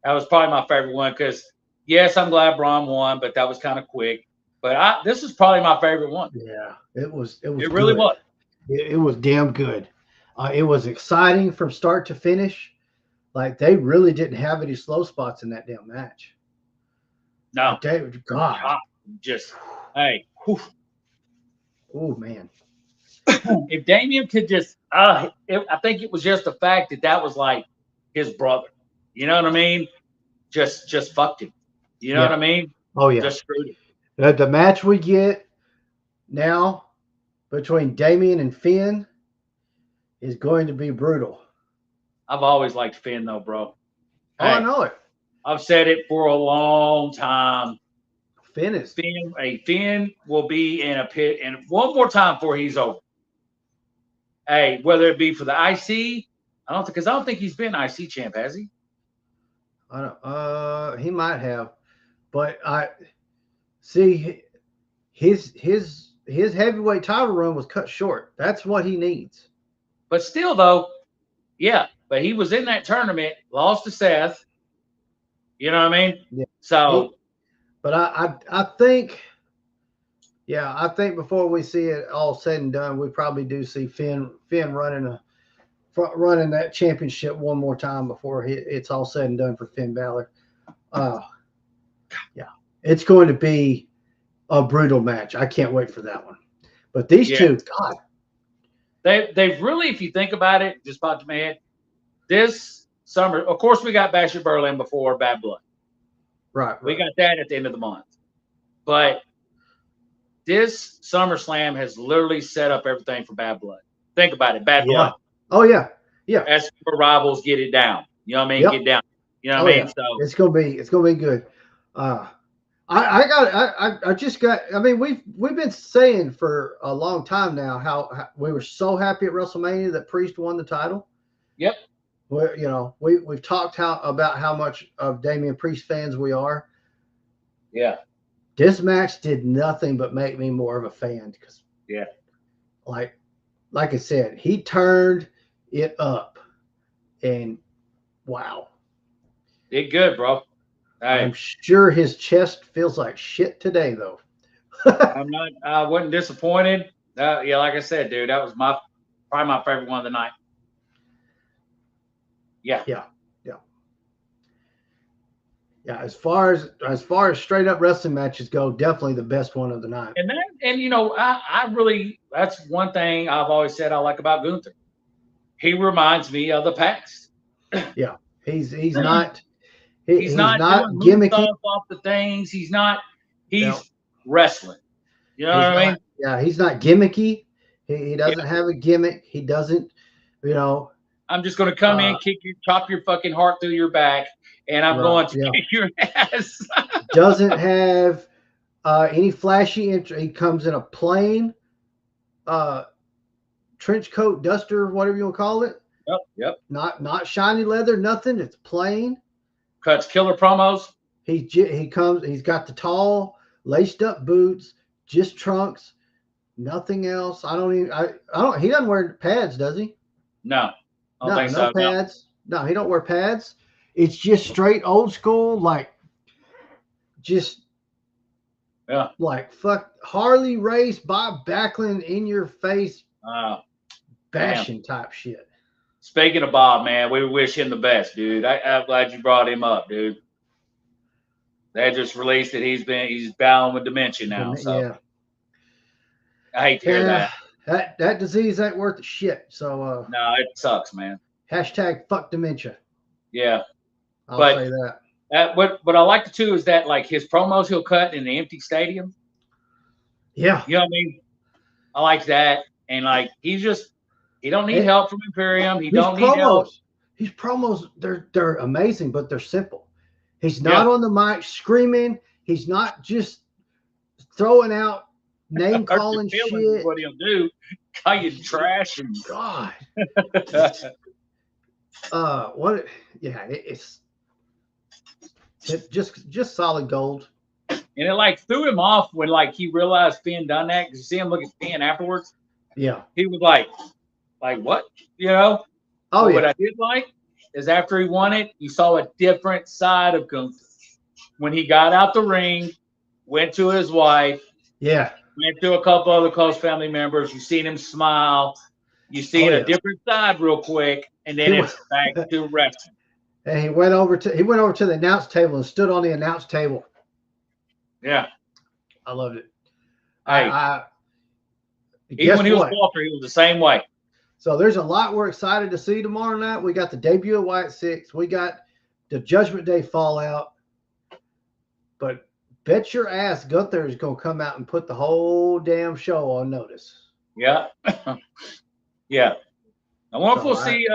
That was probably my favorite one because yes, I'm glad Braun won, but that was kind of quick. But this is probably my favorite one. yeah, it was It good. really was. It was damn good. It was exciting from start to finish. Like, they really didn't have any slow spots in that damn match. No, God, just hey. Whew. oh man, If Damien could just, I think it was just the fact that was like his brother. You know what I mean? Just fucked him. You know what I mean? Oh yeah, Just screwed him. the match we get now between Damien and Finn is going to be brutal. I've always liked Finn though, bro. Oh, I know it. I've said it for a long time. Finn will be in a pit, and one more time before he's over. Hey, whether it be for the IC, I don't think he's been IC champ, has he? I don't. He might have, but I see his heavyweight title run was cut short. That's what he needs. But still, though, yeah. But he was in that tournament, lost to Seth. You know what I mean? Yeah. So, but I think, yeah, I think before we see it all said and done, we probably do see Finn running that championship one more time before it's all said and done for Finn Balor. Yeah, it's going to be a brutal match. I can't wait for that one. But these two, God, they've really, if you think about it, just popped in my head. This summer, of course, we got Basher Berlin before Bad Blood. Right. We got that at the end of the month. But this SummerSlam has literally set up everything for Bad Blood. Think about it, Bad Blood. Oh yeah, yeah. As for rivals, get it down. You know what I mean? Yep. Get down. You know what I mean? Yeah. So it's gonna be good. I just got. I mean, we've been saying for a long time now how we were so happy at WrestleMania that Priest won the title. Yep. We've talked about how much of Damian Priest fans we are. Yeah. This match did nothing but make me more of a fan because, yeah, like I said, he turned it up, and wow, did good, bro. Hey. I'm sure his chest feels like shit today, though. I wasn't disappointed. Yeah, like I said, dude, that was probably my favorite one of the night. Yeah. As far as straight up wrestling matches go, definitely the best one of the night. And I really, that's one thing I've always said I like about Gunther. He reminds me of the past. Yeah, he's not gimmicky off the things. He's wrestling. You know what I mean? Yeah, he's not gimmicky. He doesn't have a gimmick. He doesn't, I'm just going to come in, chop your fucking heart through your back, and I'm going to kick your ass. Doesn't have any flashy entry. He comes in a plain trench coat, duster, whatever you want to call it. Yep. Not shiny leather, nothing. It's plain. Cuts killer promos. He comes. He's got the tall, laced up boots, just trunks, nothing else. I don't even. I don't. He doesn't wear pads, does he? No, I don't No, think no so. pads. No, he don't wear pads. It's just straight old school, like just like fuck Harley Race, Bob Backlund in your face, bashing type shit. Speaking of Bob, man, we wish him the best, dude. I'm glad you brought him up, dude. They just released that he's battling with dementia now. So Yeah, I hate to hear that. That disease ain't worth a shit. So no, it sucks, man. Hashtag fuck dementia. Yeah, I'll say that. What I like too is that like his promos he'll cut in the empty stadium. Yeah, you know what I mean. I like that, and like he don't need help from Imperium. He don't need help. His promos they're amazing, but they're simple. He's not on the mic screaming. He's not just throwing out name calling shit. What he'll do, call you trash and God. What? Yeah, it's just solid gold. And it like threw him off when like he realized Finn done that, because you see him look at Finn afterwards. Yeah, he was like what? You know? Oh but yeah. What I did like is after he won it, you saw a different side of Gunther. When he got out the ring, went to his wife. Yeah. Went to a couple other close family members. You seen him smile. You seen a different side real quick, and then it's back to wrestling. And he went over to the announce table and stood on the announce table. Yeah, I loved it. Hey, even when he was Walter, he was the same way. So there's a lot we're excited to see tomorrow night. We got the debut of White Six. We got the Judgment Day Fallout. But bet your ass Gunther is going to come out and put the whole damn show on notice. Yeah. Yeah. I wonder if we'll see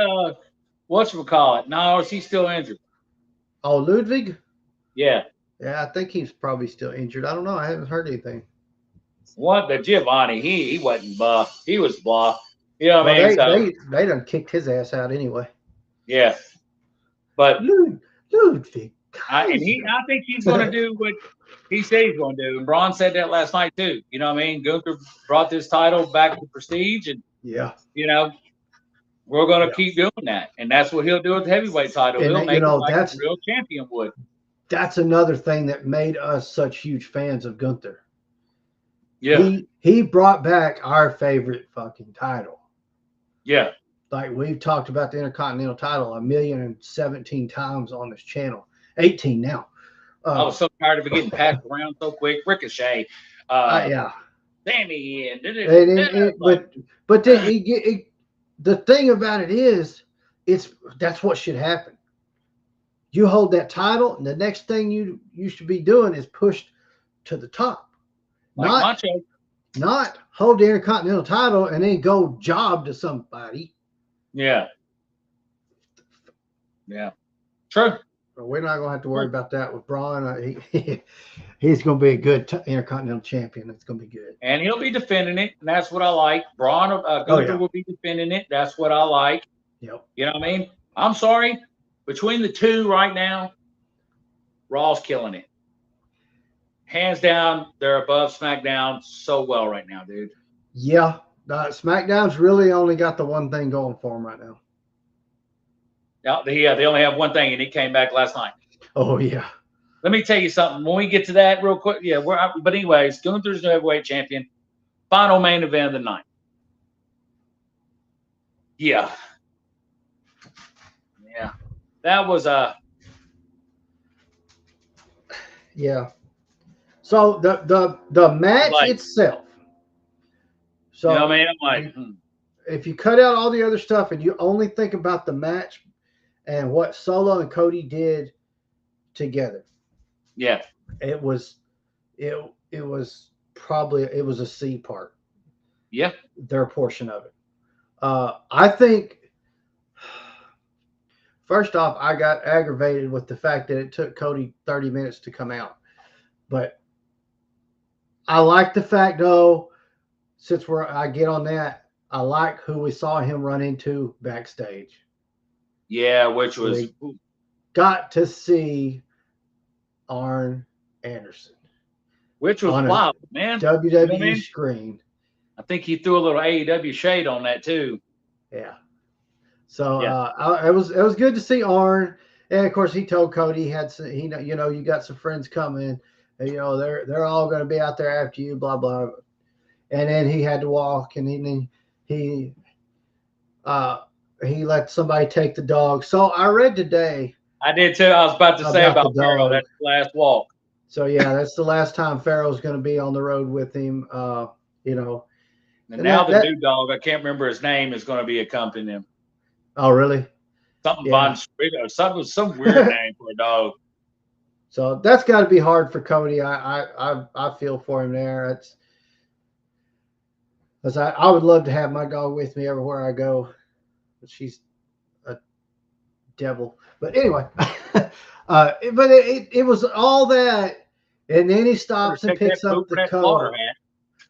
whatchamacallit. No, is he still injured? Oh, Ludwig? Yeah. Yeah, I think he's probably still injured. I don't know. I haven't heard anything. What? The Giovanni, he wasn't buff. He was buff. You know what I mean? They done kicked his ass out anyway. Yeah. But Ludwig. I think he's going to do what he said he's going to do. And Braun said that last night too. You know what I mean? Gunther brought this title back to Prestige, and you know, we're going to keep doing that, and that's what he'll do with the heavyweight title. And he'll make it like a real champion would. That's another thing that made us such huge fans of Gunther. Yeah, he brought back our favorite fucking title. Yeah. Like we've talked about the Intercontinental title 1,017 times on this channel. 18 now. I was so tired of it getting passed around so quick. Ricochet. Yeah. Sammy. But the thing about it is, that's what should happen. You hold that title, and the next thing you should be doing is pushed to the top. Like not hold the Intercontinental title and then go job to somebody. Yeah. Yeah. True. We're not going to have to worry about that with Braun. He's going to be a good Intercontinental champion. It's going to be good. And he'll be defending it, and that's what I like. Braun Gunther will be defending it. That's what I like. Yep. You know what I mean? I'm sorry. Between the two right now, Raw's killing it. Hands down, they're above SmackDown so well right now, dude. Yeah. SmackDown's really only got the one thing going for them right now. Yeah, they only have one thing, and he came back last night. Oh, yeah. Let me tell you something. When we get to that real quick, but anyways, Gunther's new heavyweight champion. Final main event of the night. Yeah. Yeah. That was Yeah. So the match itself. So you know what I mean? I'm like, if you cut out all the other stuff and you only think about the match and what Solo and Cody did together. Yeah. It was a C part. Yeah. Their portion of it. I think first off, I got aggravated with the fact that it took Cody 30 minutes to come out. But I like the fact, though, since I get on that, I like who we saw him run into backstage. Yeah, which was We got to see Arn Anderson on a wild, man. WWE You know what I mean? screen. I think he threw a little AEW shade on that too. Yeah. So Yeah. it was good to see Arn, and of course he told Cody he had some, you got some friends coming, and, they're all going to be out there after you, blah blah, and then he had to walk, and he he let somebody take the dog. So I read today. I did too. I was about to say about the Pharaoh. dog. That's the last walk. So yeah, that's the last time Pharaoh's going to be on the road with him. And now the new dog, I can't remember his name, is going to be accompanying him. Oh, really? Something Von Street or some weird name for a dog. So that's got to be hard for Cody. I feel for him there. I would love to have my dog with me everywhere I go, but she's a devil. But anyway, but it was all that, and then he stops and picks up the coat.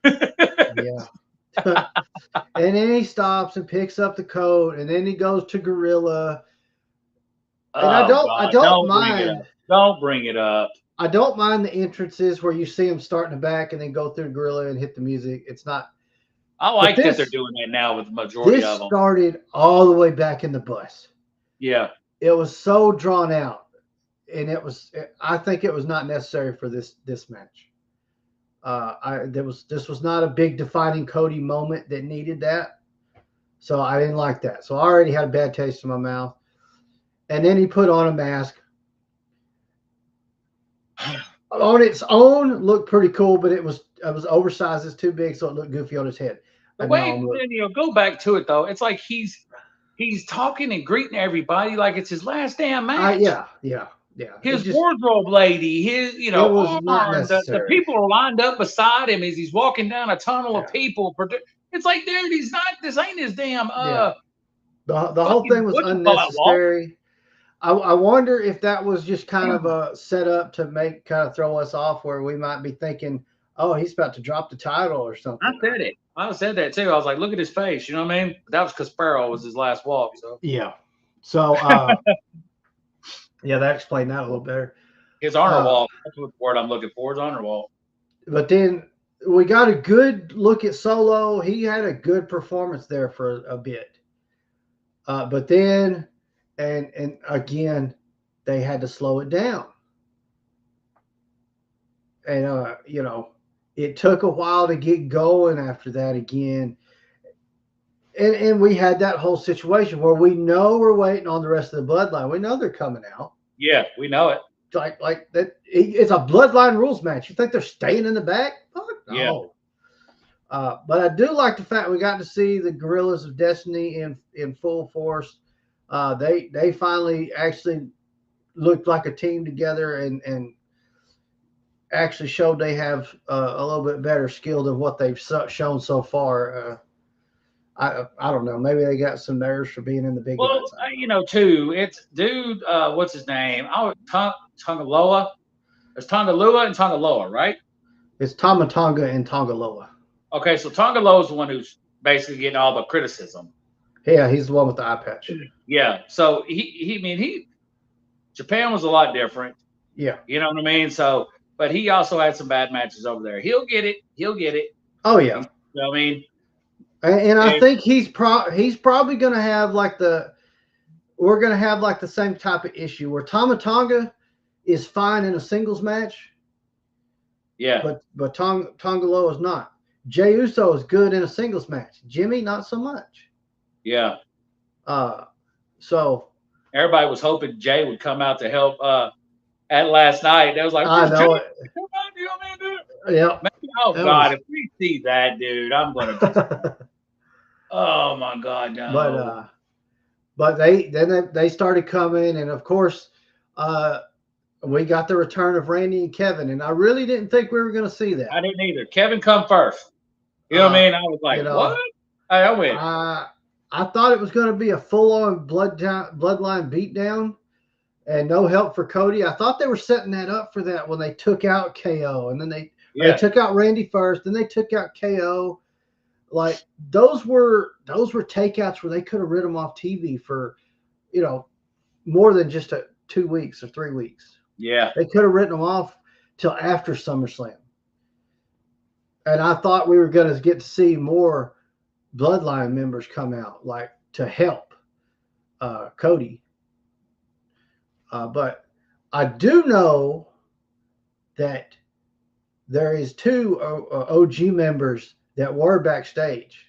Yeah. And then he stops and picks up the coat, and then he goes to Gorilla. And I don't mind. Don't bring it up. I don't mind the entrances where you see him start in the back and then go through Gorilla and hit the music. It's not. I like that they're doing that now with the majority of them. This started all the way back in the bus. Yeah. It was so drawn out, and I think it was not necessary for this match. This was not a big defining Cody moment that needed that. So I didn't like that. So I already had a bad taste in my mouth. And then he put on a mask. On its own, looked pretty cool, but it was oversized. It's too big, so it looked goofy on his head. Go back to it though. It's like he's talking and greeting everybody like it's his last damn match. Yeah. His wardrobe lady, it was not necessary. The people are lined up beside him as he's walking down a tunnel of people. It's like, dude, he's not. This ain't his damn. The whole thing was unnecessary. I wonder if that was just kind of a setup to throw us off, where we might be thinking, oh, he's about to drop the title or something. I said that too. I was like, look at his face. You know what I mean? That was because Sparrow was his last walk. So yeah. So yeah, that explained that a little better. His honor walk. That's what the word I'm looking for. His honor walk. But then we got a good look at Solo. He had a good performance there for a bit. But then, and again, they had to slow it down. And, it took a while to get going after that again. And we had that whole situation where we know we're waiting on the rest of the bloodline. We know they're coming out. Yeah, we know it. Like that. It's a bloodline rules match. You think they're staying in the back? Fuck no. Yeah. But I do like the fact we got to see the Gorillas of Destiny in full force. They finally actually looked like a team together and actually showed they have a little bit better skill than what they've shown so far. I don't know. Maybe they got some nerves for being in the big. Well, too. It's dude. What's his name? Tongaloa. There's Tongalua and Tongaloa, right? It's Tama Tonga and Tongaloa. Okay, so Tongaloa is the one who's basically getting all the criticism. Yeah, he's the one with the eye patch. Yeah. So Japan was a lot different. Yeah. You know what I mean? So, but he also had some bad matches over there. He'll get it. Oh yeah. You know what I mean? And I think he's probably going to have we're going to have the same type of issue where Tama Tonga is fine in a singles match. Yeah. But Tongaloa is not. Jey Uso is good in a singles match. Jimmy, not so much. Yeah. So everybody was hoping Jay would come out to help at last night. That was like, I know it. Come on, you know what I mean, dude? Yeah. Oh God, if we see that, dude, I'm gonna just oh my God, no. But they started coming, and of course, we got the return of Randy and Kevin, and I really didn't think we were going to see that. I didn't either. Kevin come first. You know what I mean? I was like, what? I went. I thought it was going to be a full-on bloodline beatdown, and no help for Cody. I thought they were setting that up for that when they took out KO, and then they took out Randy first, then they took out KO. like those were takeouts where they could have rid them off TV for, more than just 2 weeks or 3 weeks. Yeah. They could have written them off till after SummerSlam. And I thought we were going to get to see more Bloodline members come out, like to help Cody. But I do know that there is 2 OG members that were backstage.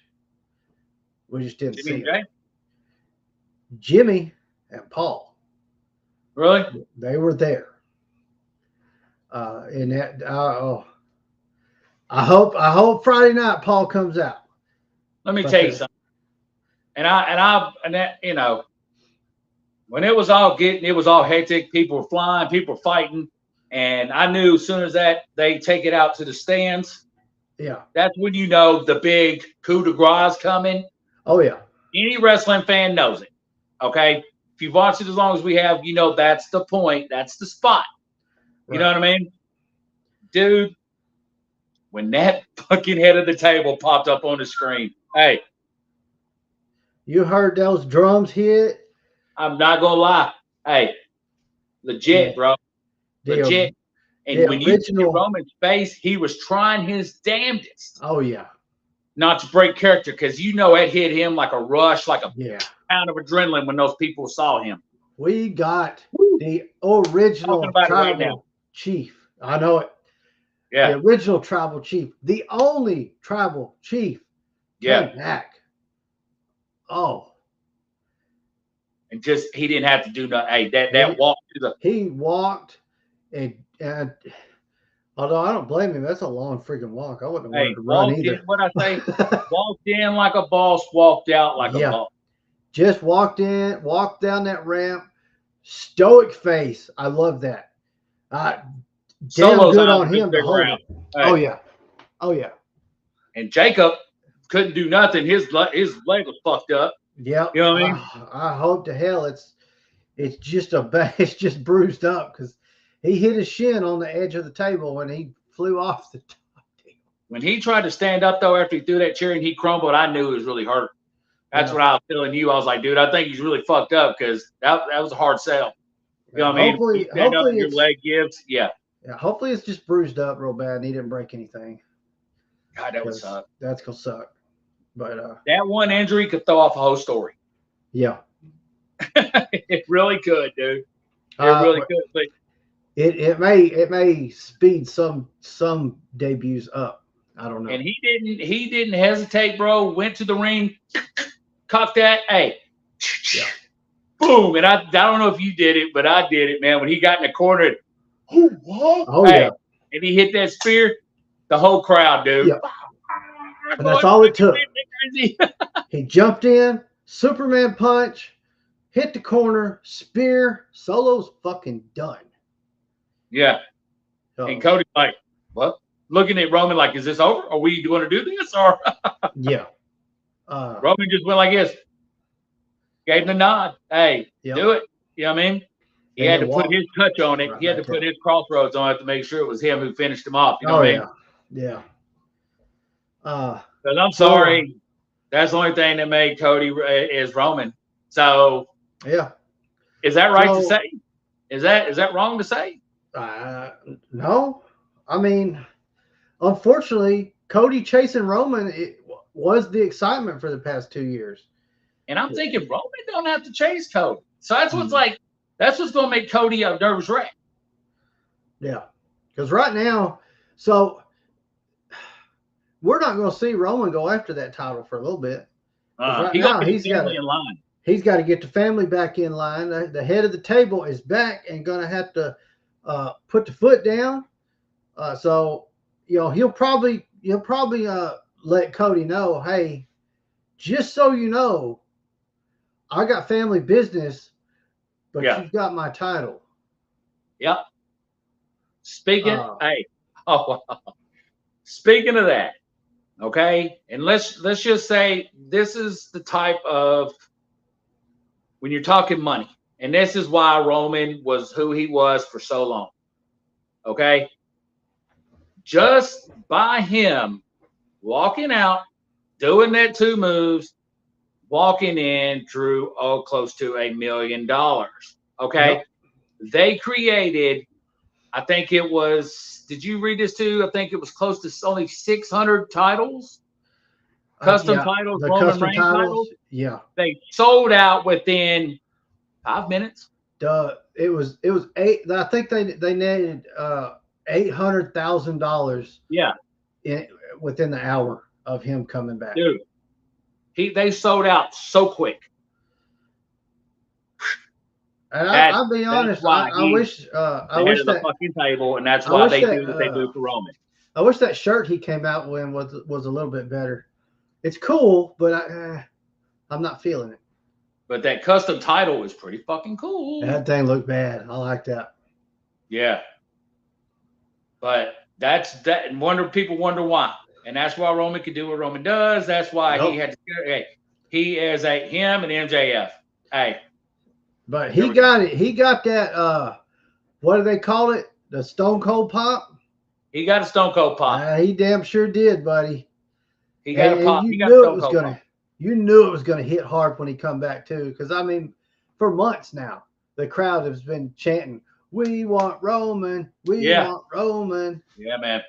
We just didn't see them. Jimmy and Paul. Really? They were there. And that I hope Friday night Paul comes out. Let me tell you something. And that, when it was all hectic, people were flying, people were fighting, and I knew as soon as they take it out to the stands, that's when the big coup de grace coming. Oh yeah. Any wrestling fan knows it. Okay. If you've watched it as long as we have, that's the point. That's the spot. You know what I mean? Dude, when that fucking head of the table popped up on the screen, hey. You heard those drums hit? I'm not going to lie. Hey, legit, bro. Legit. And when you see Roman's face, he was trying his damnedest. Oh, yeah. Not to break character, because it hit him like a rush, like a pound of adrenaline when those people saw him. We got the original tribal chief. I know it. Yeah. The original tribal chief. The only tribal chief. Came back. Oh. And he didn't have to do nothing. Hey, that walk to the. He walked, and although I don't blame him, that's a long freaking walk. I wouldn't have wanted to run either. What I say? Walked in like a boss, walked out like a boss. Just walked in, walked down that ramp, stoic face. I love that. Damn good on him to hold it. Hey. Oh yeah. And Jacob couldn't do nothing. His leg was fucked up. Yeah. You know what I mean? I hope to hell it's just bruised up because he hit his shin on the edge of the table when he flew off the top. When he tried to stand up though after he threw that chair and he crumbled, I knew it was really hurt. That's what I was telling you. I was like, dude, I think he's really fucked up because that was a hard sell. You know what I mean? Hopefully your leg gives. Yeah. Yeah. Hopefully it's just bruised up real bad and he didn't break anything. God, that would suck. That's gonna suck. But that one injury could throw off a whole story. Yeah. It really could, dude. It really could. But it may speed some debuts up. I don't know. And he didn't hesitate, bro. Went to the ring, cocked that. Hey. Yeah. Boom. And I don't know if you did it, but I did it, man. When he got in the corner, yeah. And he hit that spear, the whole crowd, dude. Yeah. And that's all it took. He jumped in, Superman punch, hit the corner, spear, Solo's fucking done. Yeah. And Cody's like, what? Looking at Roman like, is this over? Are we going to do this? Or yeah. Roman just went like this. Gave him the nod. Hey, do it. You know what I mean? He had to put his touch on it. He had to put his crossroads on it to make sure it was him who finished him off. You know what I mean? Yeah. Because I'm sorry. That's the only thing that made Cody is Roman. So yeah. Is that right to say? Is that wrong to say? No. I mean, unfortunately, Cody chasing Roman was the excitement for the past 2 years. And I'm thinking Roman don't have to chase Cody. So that's what's that's what's going to make Cody a nervous wreck. Yeah. Because right now, so we're not going to see Roman go after that title for a little bit. Right now, he's got to get the family back in line. The head of the table is back and going to have to put the foot down. So he'll probably let Cody know, hey, just so you know, I got family business, but you've got my title. Yep. Speaking of that, okay, and let's just say this is the type of when you're talking money, and this is why Roman was who he was for so long. Okay, just by him walking out doing that 2 moves, walking in, drew close to $1 million. Okay. Yep. They created, I think it was, did you read this too? I think it was close to only 600 titles, custom titles, the Roman custom Reigns titles. Yeah. They sold out within 5 minutes. It was 8. I think they netted $800,000. Yeah. Within the hour of him coming back. Dude, they sold out so quick. And I'll be honest, I wish I wish the fucking table, and that's why they do what they do for Roman. I wish that shirt he came out in was a little bit better. It's cool, but I'm not feeling it. But that custom title was pretty fucking cool. That thing looked bad. I like that. Yeah. But that's that, and people wonder why. And that's why Roman can do what Roman does. That's why he had to. Hey, he is him and MJF. Hey. But he got it. He got that. What do they call it? The Stone Cold Pop. He got a Stone Cold Pop. He damn sure did, buddy. He got a pop. You knew it was gonna. You knew it was gonna hit hard when he come back too. Because I mean, for months now, the crowd has been chanting, "We want Roman. We want Roman." Yeah, man.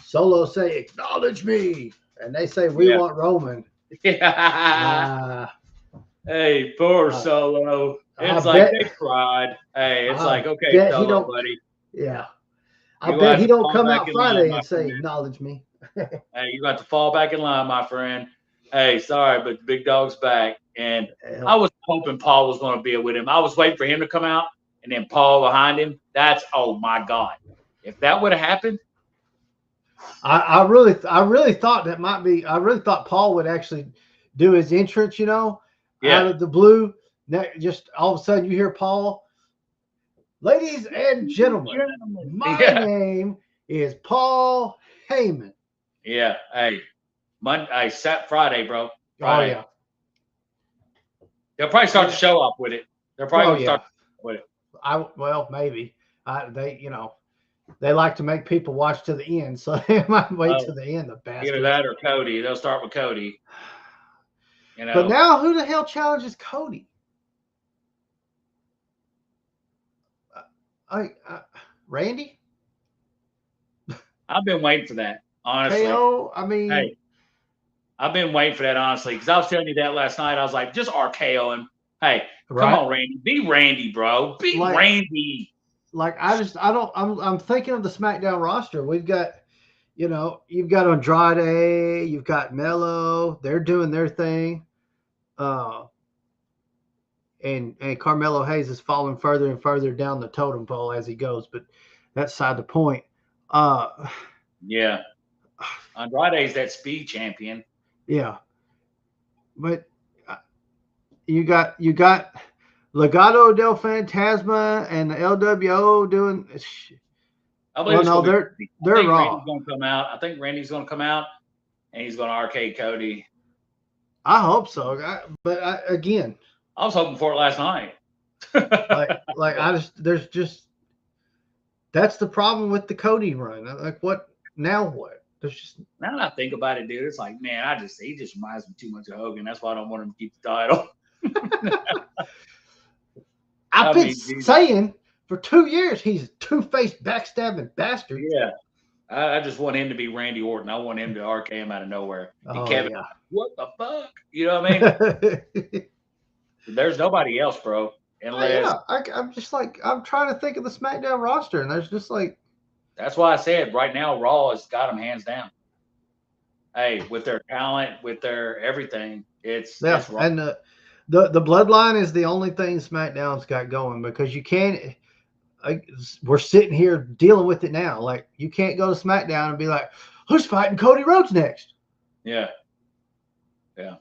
Solo say, "Acknowledge me," and they say, "We want Roman." Yeah. Hey, poor Solo. It's like they cried. Hey, it's like, okay, Solo, buddy. Yeah. I bet he don't come out Friday and say, "Acknowledge me." Hey, you got to fall back in line, my friend. Hey, sorry, but the big dog's back. And I was hoping Paul was going to be with him. I was waiting for him to come out and then Paul behind him. Oh my God. If that would have happened. I really thought that might be. I really thought Paul would actually do his entrance, out of the blue. Just all of a sudden you hear Paul. Ladies and gentlemen, my name is Paul Heyman. Yeah. Hey, Friday, bro. Friday. Oh yeah. They'll probably start the show off with it. They're probably going to start with it. Maybe. They like to make people watch to the end, so they might wait to the end. The bastards. Either that or Cody. They'll start with Cody. But now, who the hell challenges Cody? Randy? I've been waiting for that, honestly. Hey, I've been waiting for that, honestly, because I was telling you that last night. I was like, just RKO him. Hey, come on, Randy. Be Randy, bro. Be Randy. I'm thinking of the SmackDown roster. We've got, you've got Andrade, you've got Melo. They're doing their thing. And Carmelo Hayes is falling further and further down the totem pole as he goes, but that's beside the point. Yeah. Andrade's that speed champion. Yeah. But you got Legado del Fantasma and the LWO doing. I believe they're raw. Randy's going to come out. I think Randy's going to come out, and he's going to arcade Cody. I hope so. Again, I was hoping for it last night. That's the problem with the Cody run. Like, what now? What? There's just now that I think about it, dude, it's like, man, he just reminds me too much of Hogan. That's why I don't want him to keep the title. I've been saying for 2 years he's a two-faced backstabbing bastard. Yeah. I just want him to be Randy Orton. I want him to RK him out of nowhere. And Kevin, what the fuck? You know what I mean? There's nobody else, bro. Unless I'm just like, I'm trying to think of the SmackDown roster, and there's just like. That's why I said right now Raw has got them hands down. Hey, with their talent, with their everything, it's Raw. And the bloodline is the only thing SmackDown's got going, because you can't. We're sitting here dealing with it now. Like, you can't go to SmackDown and be like, who's fighting Cody Rhodes next? Yeah. Yeah.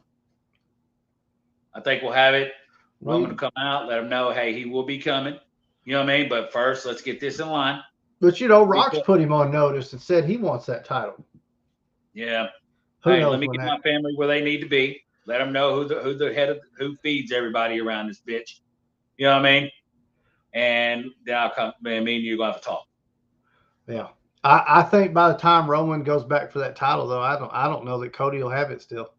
I think we'll have it. Roman to come out, let him know, hey, he will be coming. You know what I mean? But first, let's get this in line. But, Rock's put him on notice and said he wants that title. Yeah. Let me get my family where they need to be. Let them know who the head of who feeds everybody around this bitch. You know what I mean? And then I'll come. Me and you are going to have to talk. Yeah. I think by the time Roman goes back for that title, though, I don't know that Cody will have it still.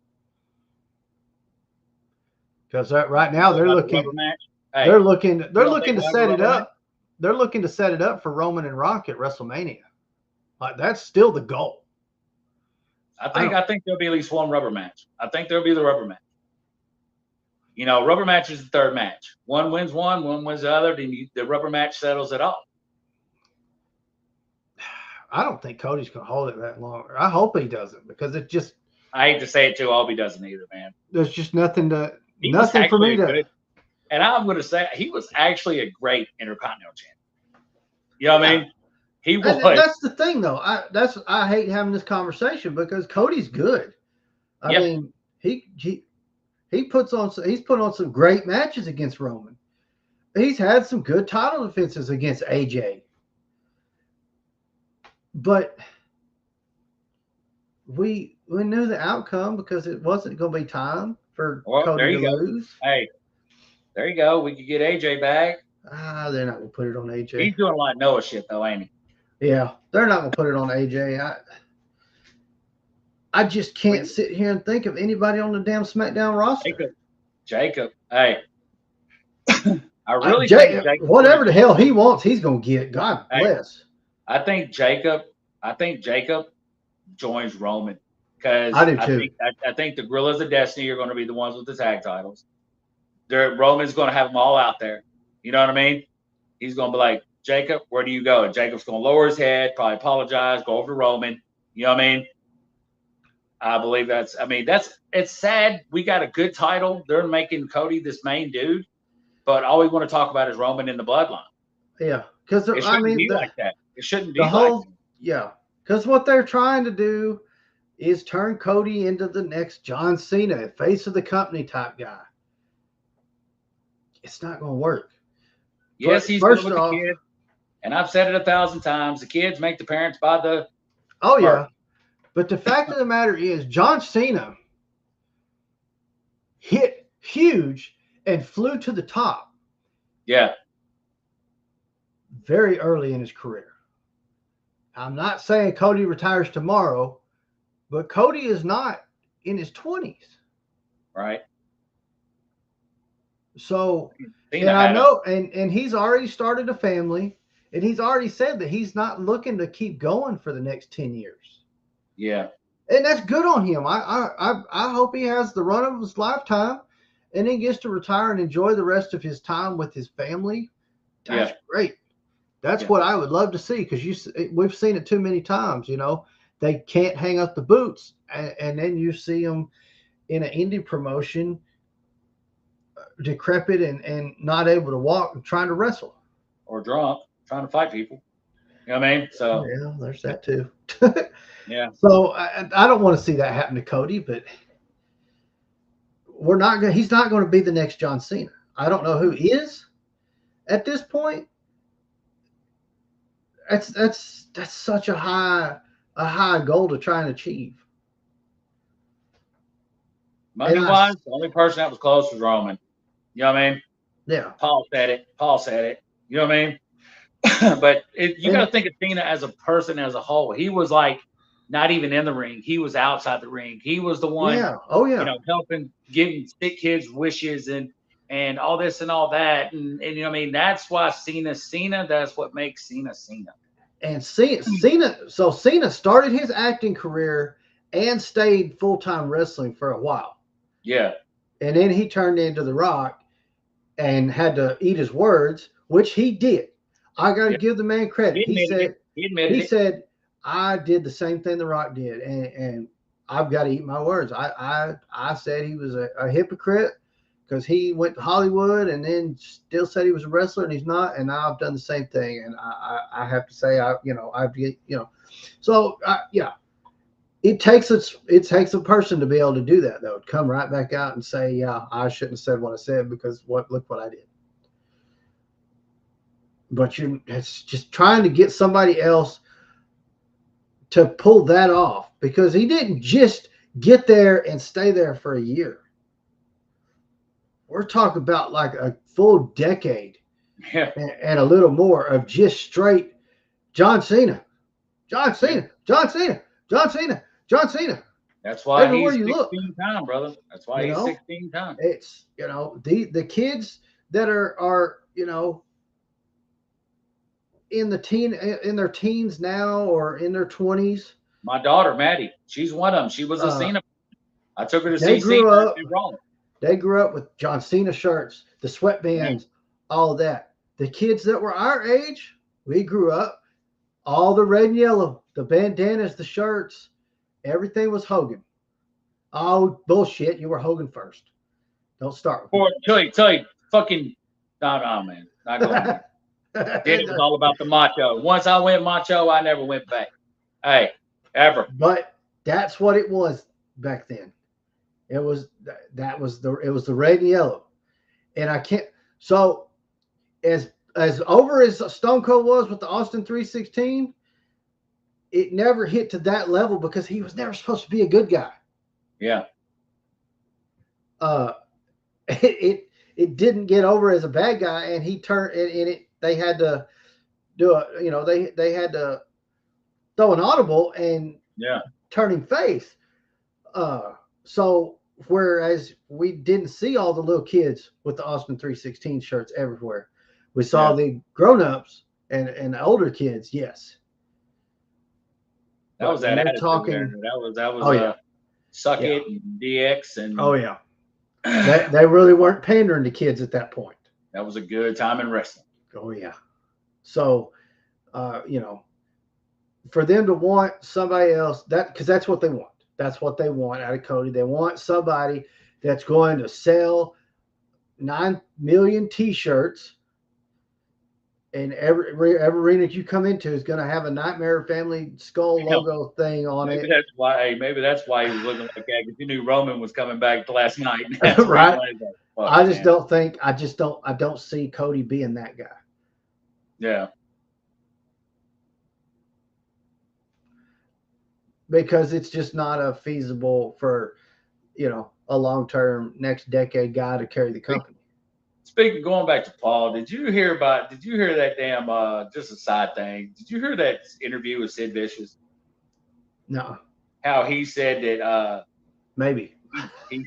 Because right now they're looking Hey, they're looking to we'll set it up. They're looking to set it up for Roman and Rock at WrestleMania. Like that's still the goal. I think there'll be at least one rubber match. I think there'll be the rubber match. You know, rubber match is the third match. One wins one wins the other. Then the rubber match settles it all. I don't think Cody's going to hold it that long. I hope he doesn't because it just. I hate to say it too. I hope he doesn't either, man. There's just nothing for me to. And I'm going to say he was actually a great Intercontinental champion. You know what I mean? He was. And that's the thing, though. I hate having this conversation because Cody's good. I mean, he's put on some great matches against Roman. He's had some good title defenses against AJ. But we knew the outcome because it wasn't going to be time for Cody to lose. Hey, there you go. We could get AJ back. They're not going to put it on AJ. He's doing a lot of Noah shit, though, ain't he? Yeah, they're not going to put it on AJ. I just can't sit here and think of anybody on the damn SmackDown roster. Jacob. Hey. I really think Jacob, whatever the hell he wants, he's going to get. God bless. I think Jacob joins Roman because I do too. I think the Gorillas of Destiny are going to be the ones with the tag titles. Roman's going to have them all out there. You know what I mean? He's going to be like, Jacob, where do you go? And Jacob's going to lower his head, probably apologize, go over to Roman. You know what I mean? I believe it's sad. We got a good title. They're making Cody this main dude, but all we want to talk about is Roman in the bloodline. Yeah, because it shouldn't be like that. It shouldn't be like that. Yeah, because what they're trying to do is turn Cody into the next John Cena, face of the company type guy. It's not going to work. Yes, he's good with the kid, and I've said it 1,000 times. The kids make the parents buy the. Oh yeah, but the fact of the matter is, John Cena hit huge and flew to the top. Yeah. Very early in his career. I'm not saying Cody retires tomorrow, but Cody is not in his 20s. Right. So, and I know, and he's already started a family, and he's already said that he's not looking to keep going for the next 10 years. Yeah. And that's good on him. I hope he has the run of his lifetime and then gets to retire and enjoy the rest of his time with his family. That's great. That's what I would love to see because we've seen it too many times. You know, they can't hang up the boots, and then you see them in an indie promotion, decrepit and not able to walk and trying to wrestle, or drunk trying to fight people. You know what I mean? So yeah, there's that too. Yeah. So I don't want to see that happen to Cody, but he's not going to be the next John Cena. I don't know who is at this point. That's such a high goal to try and achieve. Money wise, the only person that was close was Roman. You know what I mean? Yeah. Paul said it. You know what I mean? But you got to think of Cena as a person as a whole. He was like not even in the ring. He was outside the ring. He was the one, you know, helping, giving sick kids wishes and all this and all that. And you know what I mean? That's why Cena, that's what makes Cena. And Cena started his acting career and stayed full-time wrestling for a while. Yeah. And then he turned into The Rock and had to eat his words, which he did. I got to give the man credit. He said, I did the same thing The Rock did, and I've got to eat my words. I said he was a hypocrite because he went to Hollywood and then still said he was a wrestler, and he's not. And now I've done the same thing, and I have to say, So it takes a person to be able to do that, though. To come right back out and say, yeah, I shouldn't have said what I said because look what I did. But it's just trying to get somebody else to pull that off because he didn't just get there and stay there for a year. We're talking about like a full decade and a little more of just straight John Cena. John Cena, John Cena, John Cena, John Cena. That's why Everywhere he's you look, 16-time, brother. That's why you he's know, 16-time. it's the kids that are in their teens now or in their 20s. My daughter, Maddie, she's one of them. She was a Cena. I took her to They see Cena grew up. in Raw. They grew up with John Cena shirts, the sweatbands, all of that. The kids that were our age, we grew up all the red and yellow, the bandanas, the shirts, everything was Hogan. Oh, bullshit. You were Hogan first. Don't start with me. Tell you, fucking, no, man. Not going there. Then it was all about the macho. Once I went macho, I never went back. Hey, ever. But that's what it was back then. It was it was the red and yellow. And I can't, so as over as Stone Cold was with the Austin 316, it never hit to that level because he was never supposed to be a good guy. Yeah. It didn't get over as a bad guy, and he turned and it they had to do they had to throw an audible and turn him face. So whereas we didn't see all the little kids with the Austin 316 shirts everywhere, we saw the grown-ups and the older kids. Yes, that was that attitude. Talking, that was Suck It and DX and they really weren't pandering to kids at that point. That was a good time in wrestling. Oh yeah. So, for them to want somebody else, because that's what they want. That's what they want out of Cody. They want somebody that's going to sell 9 million T-shirts, and every arena you come into is going to have a Nightmare Family skull logo thing on it. Maybe that's why he was looking like that, because he knew Roman was coming back last night. Right. I don't see Cody being that guy. Yeah. Because it's just not feasible for, a long-term next decade guy to carry the company. Speaking, going back to Paul, did you hear that damn, just a side thing, did you hear that interview with Sid Vicious? No. How he said that maybe he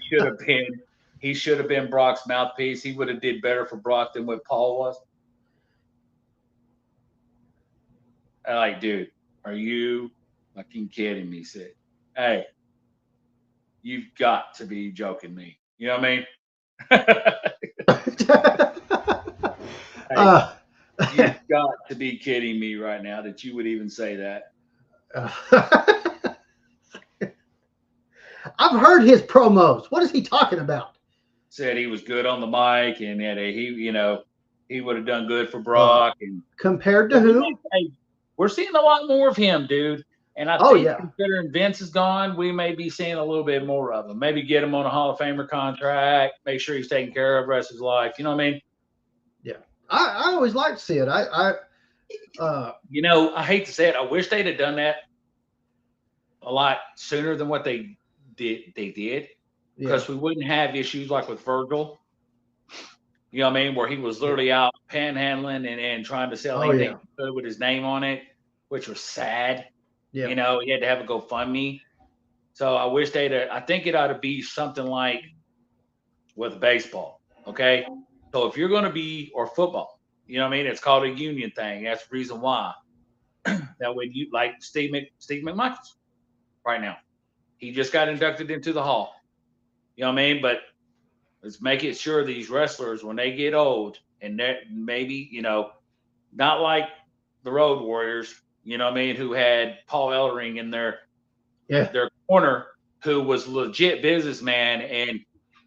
should have been Brock's mouthpiece. He would have did better for Brock than what Paul was. I'm like, dude, are you fucking kidding me, Sid? Hey, you've got to be joking me. You know what I mean? Hey, you've got to be kidding me right now that you would even say that. I've heard his promos. What is he talking about? Said he was good on the mic and that he would have done good for Brock. And compared to who? Hey, we're seeing a lot more of him, dude. And I think considering Vince is gone, we may be seeing a little bit more of him. Maybe get him on a Hall of Famer contract, make sure he's taken care of the rest of his life. You know what I mean? Yeah. I always liked to see it. I hate to say it. I wish they'd have done that a lot sooner than what they did. Because we wouldn't have issues like with Virgil. You know what I mean? Where he was literally out panhandling and trying to sell anything with his name on it, which was sad. Yeah. He had to have a GoFundMe. So I wish I think it ought to be something like with baseball. Okay. So if you're going to be, or football, you know what I mean? It's called a union thing. That's the reason why. That way you like Steve McMichaels right now. He just got inducted into the Hall. You know what I mean? But let's make it sure these wrestlers, when they get old, and maybe, not like the Road Warriors, you know what I mean, who had Paul Ellering in their corner, who was legit businessman and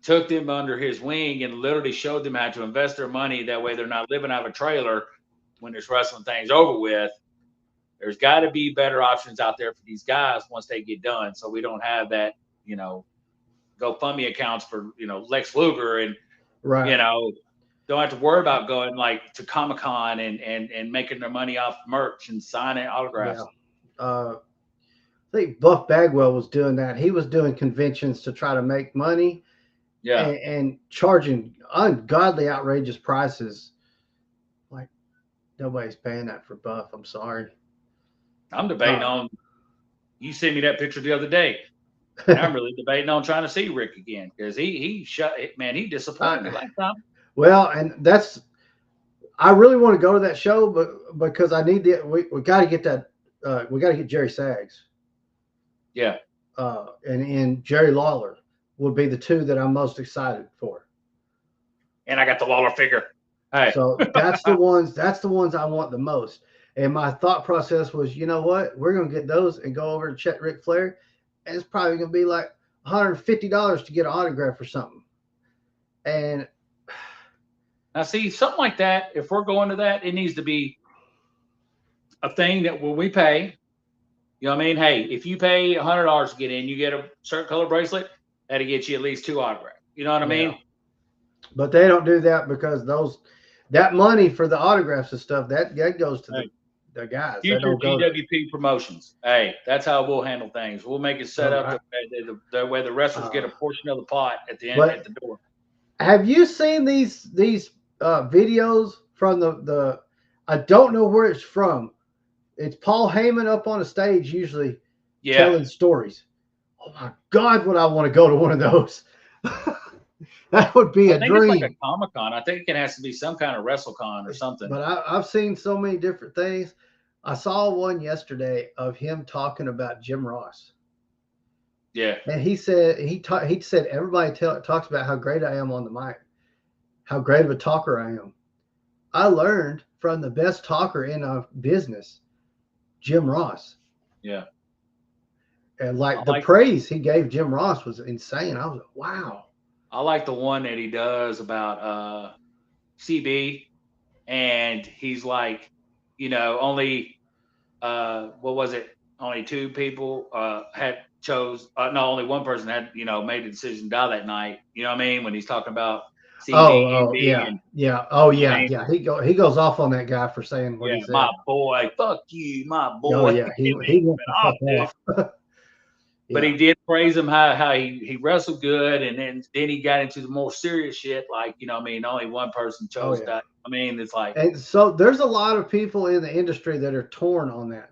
took them under his wing and literally showed them how to invest their money. That way they're not living out of a trailer when this wrestling thing's over with. There's got to be better options out there for these guys once they get done, so we don't have that, GoFundMe accounts for, Lex Luger and, don't have to worry about going like to Comic-Con and making their money off merch and signing autographs. Yeah. I think Buff Bagwell was doing that. He was doing conventions to try to make money. Yeah. And charging ungodly, outrageous prices. Like, nobody's paying that for Buff. I'm sorry. I'm debating on. You sent me that picture the other day. And I'm really debating on trying to see Rick again because he disappointed me last time. Well, and I really want to go to that show, but because I need we got to get that we got to get Jerry Sags. Yeah. And Jerry Lawler would be the two that I'm most excited for. And I got the Lawler figure. Hey. So that's the ones I want the most. And my thought process was, you know what? We're gonna get those and go over and check Ric Flair, and it's probably gonna be like $150 to get an autograph or something. And now, see, something like that, if we're going to that, it needs to be a thing that when we pay, you know what I mean? Hey, if you pay $100 to get in, you get a certain color bracelet, that'll get you at least 2 autographs. You know what I mean? But they don't do that because that money for the autographs and stuff, that goes to the guys. Future GWP promotions. Hey, that's how we'll handle things. We'll make it set up the way the wrestlers get a portion of the pot at the end at the door. Have you seen these videos from the I don't know where it's from. It's Paul Heyman up on a stage usually telling stories. Oh my God, would I want to go to one of those? That would be a dream. It's like a Comic-Con. I think it has to be some kind of WrestleCon or something. But I've seen so many different things. I saw one yesterday of him talking about Jim Ross. Yeah. And he said everybody talks about how great I am on the mic, how great of a talker I am. I learned from the best talker in a business, Jim Ross. Yeah. And the praise he gave Jim Ross was insane. I was like, wow. I like the one that he does about CB, and he's like, only what was it? Only 2 people only one person had made the decision to die that night. You know what I mean? When he's talking about CB. Yeah. He goes off on that guy for saying what he said. My boy, fuck you, my boy. Oh yeah, he went off. But he did praise him how he wrestled good, and then he got into the more serious shit, like only one person chose that. I mean, it's like, and so there's a lot of people in the industry that are torn on that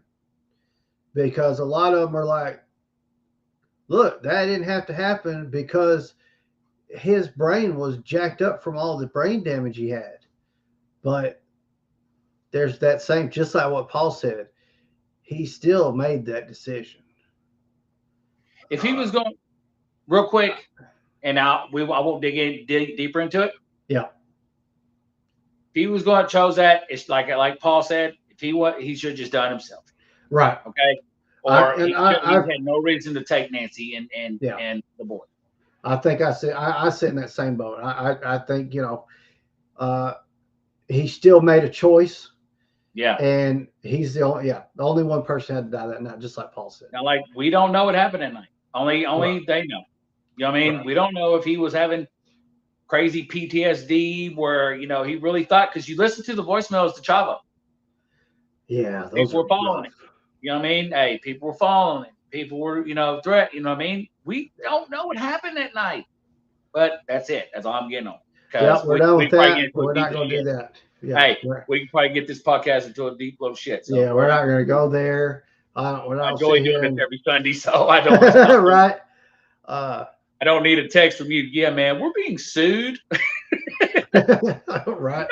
because a lot of them are like, look, that didn't have to happen because his brain was jacked up from all the brain damage he had. But there's that same, just like what Paul said, he still made that decision. If he was going real quick, and I won't dig deeper into it. Yeah. If he was going to chose that, it's like Paul said, he should have just done himself. Right. Okay. Or he had no reason to take Nancy and the boy. I think I sit in that same boat. I think, he still made a choice. Yeah. And he's the only one person had to die that night, just like Paul said. Now, we don't know what happened that night. Only they know. You know what I mean? Right. We don't know if he was having crazy PTSD where, he really thought, because you listen to the voicemails to Chavo. Yeah. People were following him. You know what I mean? Hey, people were following him. People were, threat. You know what I mean? We don't know what happened that night. But that's it. That's all I'm getting on. Yeah, we're done with that. We're not going to do that. Yeah, hey, we can probably get this podcast into a deep low shit. So yeah, we're not going to go there. I enjoy doing it every Sunday, so I don't. Right. I don't need a text from you. Yeah, man, we're being sued. Right.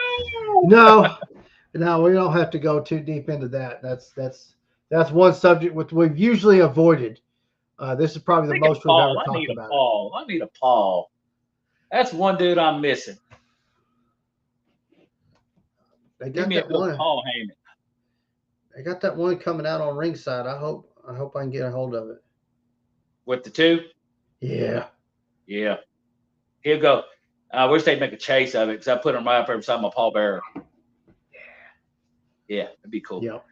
No, we don't have to go too deep into that. That's one subject which we've usually avoided. This is probably the most we've ever talked about. I need a Paul. That's one dude I'm missing. They got that one. Paul Heyman. They got that one coming out on Ringside. I hope I can get a hold of it. With the 2? Yeah. Yeah. He'll go. I wish they'd make a chase of it because I put him right up there beside my Paul Bearer. Yeah. That'd be cool. Yep.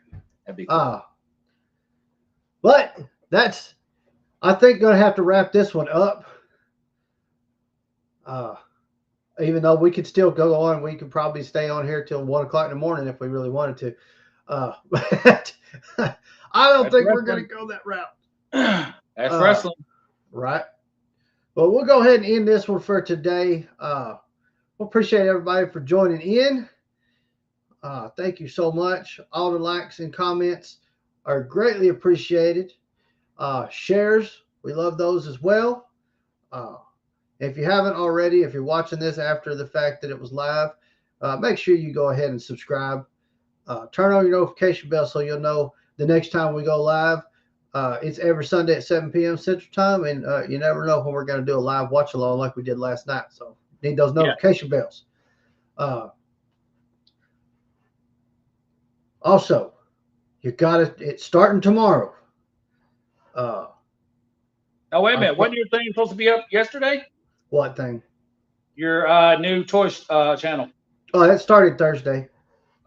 That'd be cool. But that's, I think, going to have to wrap this one up. Even though we could still go on, we could probably stay on here till 1 o'clock in the morning if we really wanted to. But I don't think we're going to go that route. That's wrestling. Right. Well, we'll go ahead and end this one for today. We appreciate everybody for joining in. Thank you so much. All the likes and comments are greatly appreciated. Shares, we love those as well. If you haven't already, if you're watching this after the fact that it was live, make sure you go ahead and subscribe. Turn on your notification bell so you'll know the next time we go live. It's every Sunday at 7 p.m. Central Time, and you never know when we're going to do a live watch along like we did last night. So need those notification bells. Also, you got it. It's starting tomorrow. Now wait a minute. Wasn't your thing supposed to be up yesterday? What thing? Your new toys channel. Oh, that started Thursday.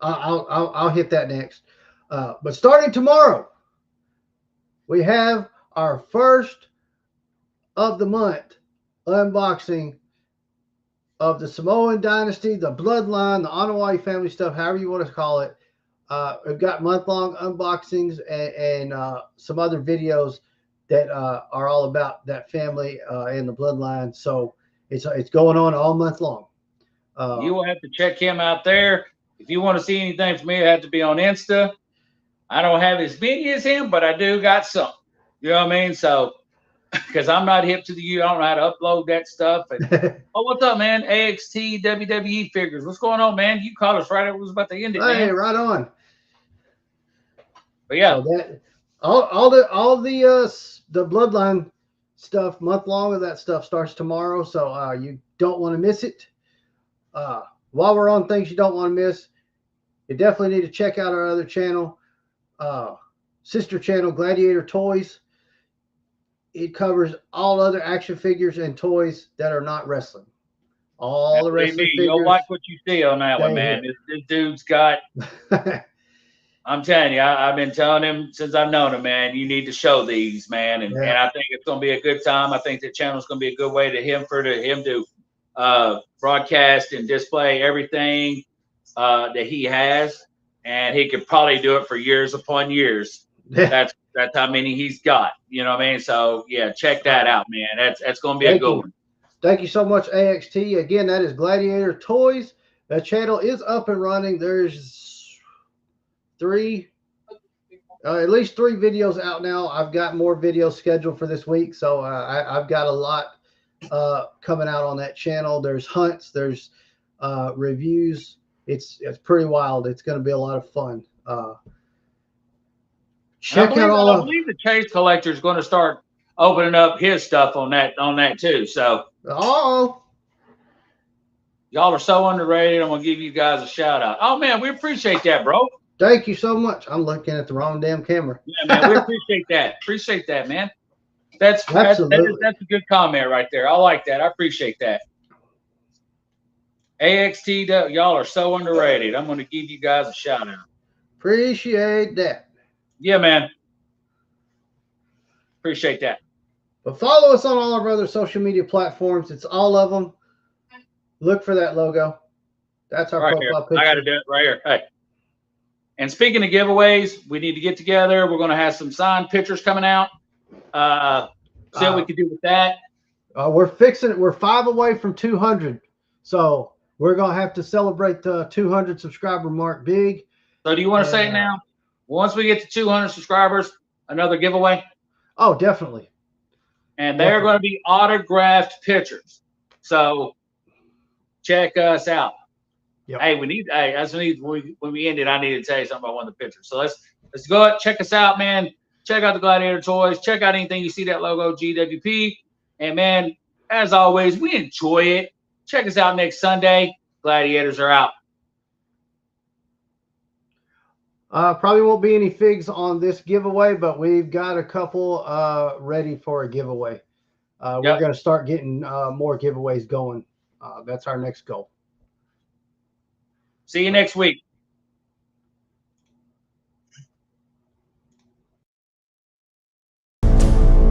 I'll hit that next. But starting tomorrow, we have our first of the month unboxing of the Samoan Dynasty, the Bloodline, the Anawai family stuff, however you want to call it. We've got month-long unboxings and some other videos that are all about that family and the Bloodline. So it's going on all month long. You will have to check him out there. If you want to see anything from me, it has to be on Insta. I don't have as many as him, but I do got some. You know what I mean? So, because I'm not hip to the I don't know how to upload that stuff. And, oh, what's up, man? AXT WWE figures. What's going on, man? You called us right as it was about to end it, hey, man. right on. But yeah, so that, all the Bloodline stuff, month long of that stuff starts tomorrow. So you don't want to miss it. While we're on things you don't want to miss, you definitely need to check out our other channel, sister channel, Gladiator Toys. It covers all other action figures and toys that are not wrestling. All the wrestling figures. You'll like what you see on that one, man. This dude's got. I'm telling you, I've been telling him since I've known him, man. You need to show these, man, and I think it's going to be a good time. I think the channel's going to be a good way to him to broadcast and display everything that he has, and he could probably do it for years upon years. That's how many he's got. You know what I mean? So yeah, check that out, man. That's going to be a good one. Thank you so much, AXT. Again, that is Gladiator Toys. That channel is up and running. There's at least three videos out now. I've got more videos scheduled for this week, so I've got a lot coming out on that channel. There's hunts, there's reviews. It's pretty wild. It's going to be a lot of fun. Check out all. I believe the Chase Collector is going to start opening up his stuff on that too. So, y'all are so underrated. I'm going to give you guys a shout out. Oh man, we appreciate that, bro. Thank you so much. I'm looking at the wrong damn camera. Yeah, man, we appreciate that. Appreciate that, man. That's a good comment right there. I like that. I appreciate that. AXT, y'all are so underrated. I'm going to give you guys a shout out. Appreciate that. Yeah, man. Appreciate that. But follow us on all of our other social media platforms. It's all of them. Look for that logo. That's our profile picture. I got to do it right here. Hey. And speaking of giveaways, we need to get together. We're going to have some signed pictures coming out. See what we can do with that. We're fixing it. We're 5 away from 200. So we're going to have to celebrate the 200 subscriber mark big. So do you want to say it now? Once we get to 200 subscribers, another giveaway? Oh, definitely. And they're going to be autographed pictures. So check us out. Yep. Hey, when we ended, I need to tell you something about one of the pictures. So let's go ahead, check us out, man. Check out the Gladiator Toys. Check out anything you see that logo, GWP. And man, as always, we enjoy it. Check us out next Sunday. Gladiators are out. Probably won't be any figs on this giveaway, but we've got a couple ready for a giveaway. We're going to start getting more giveaways going. That's our next goal. See you next week.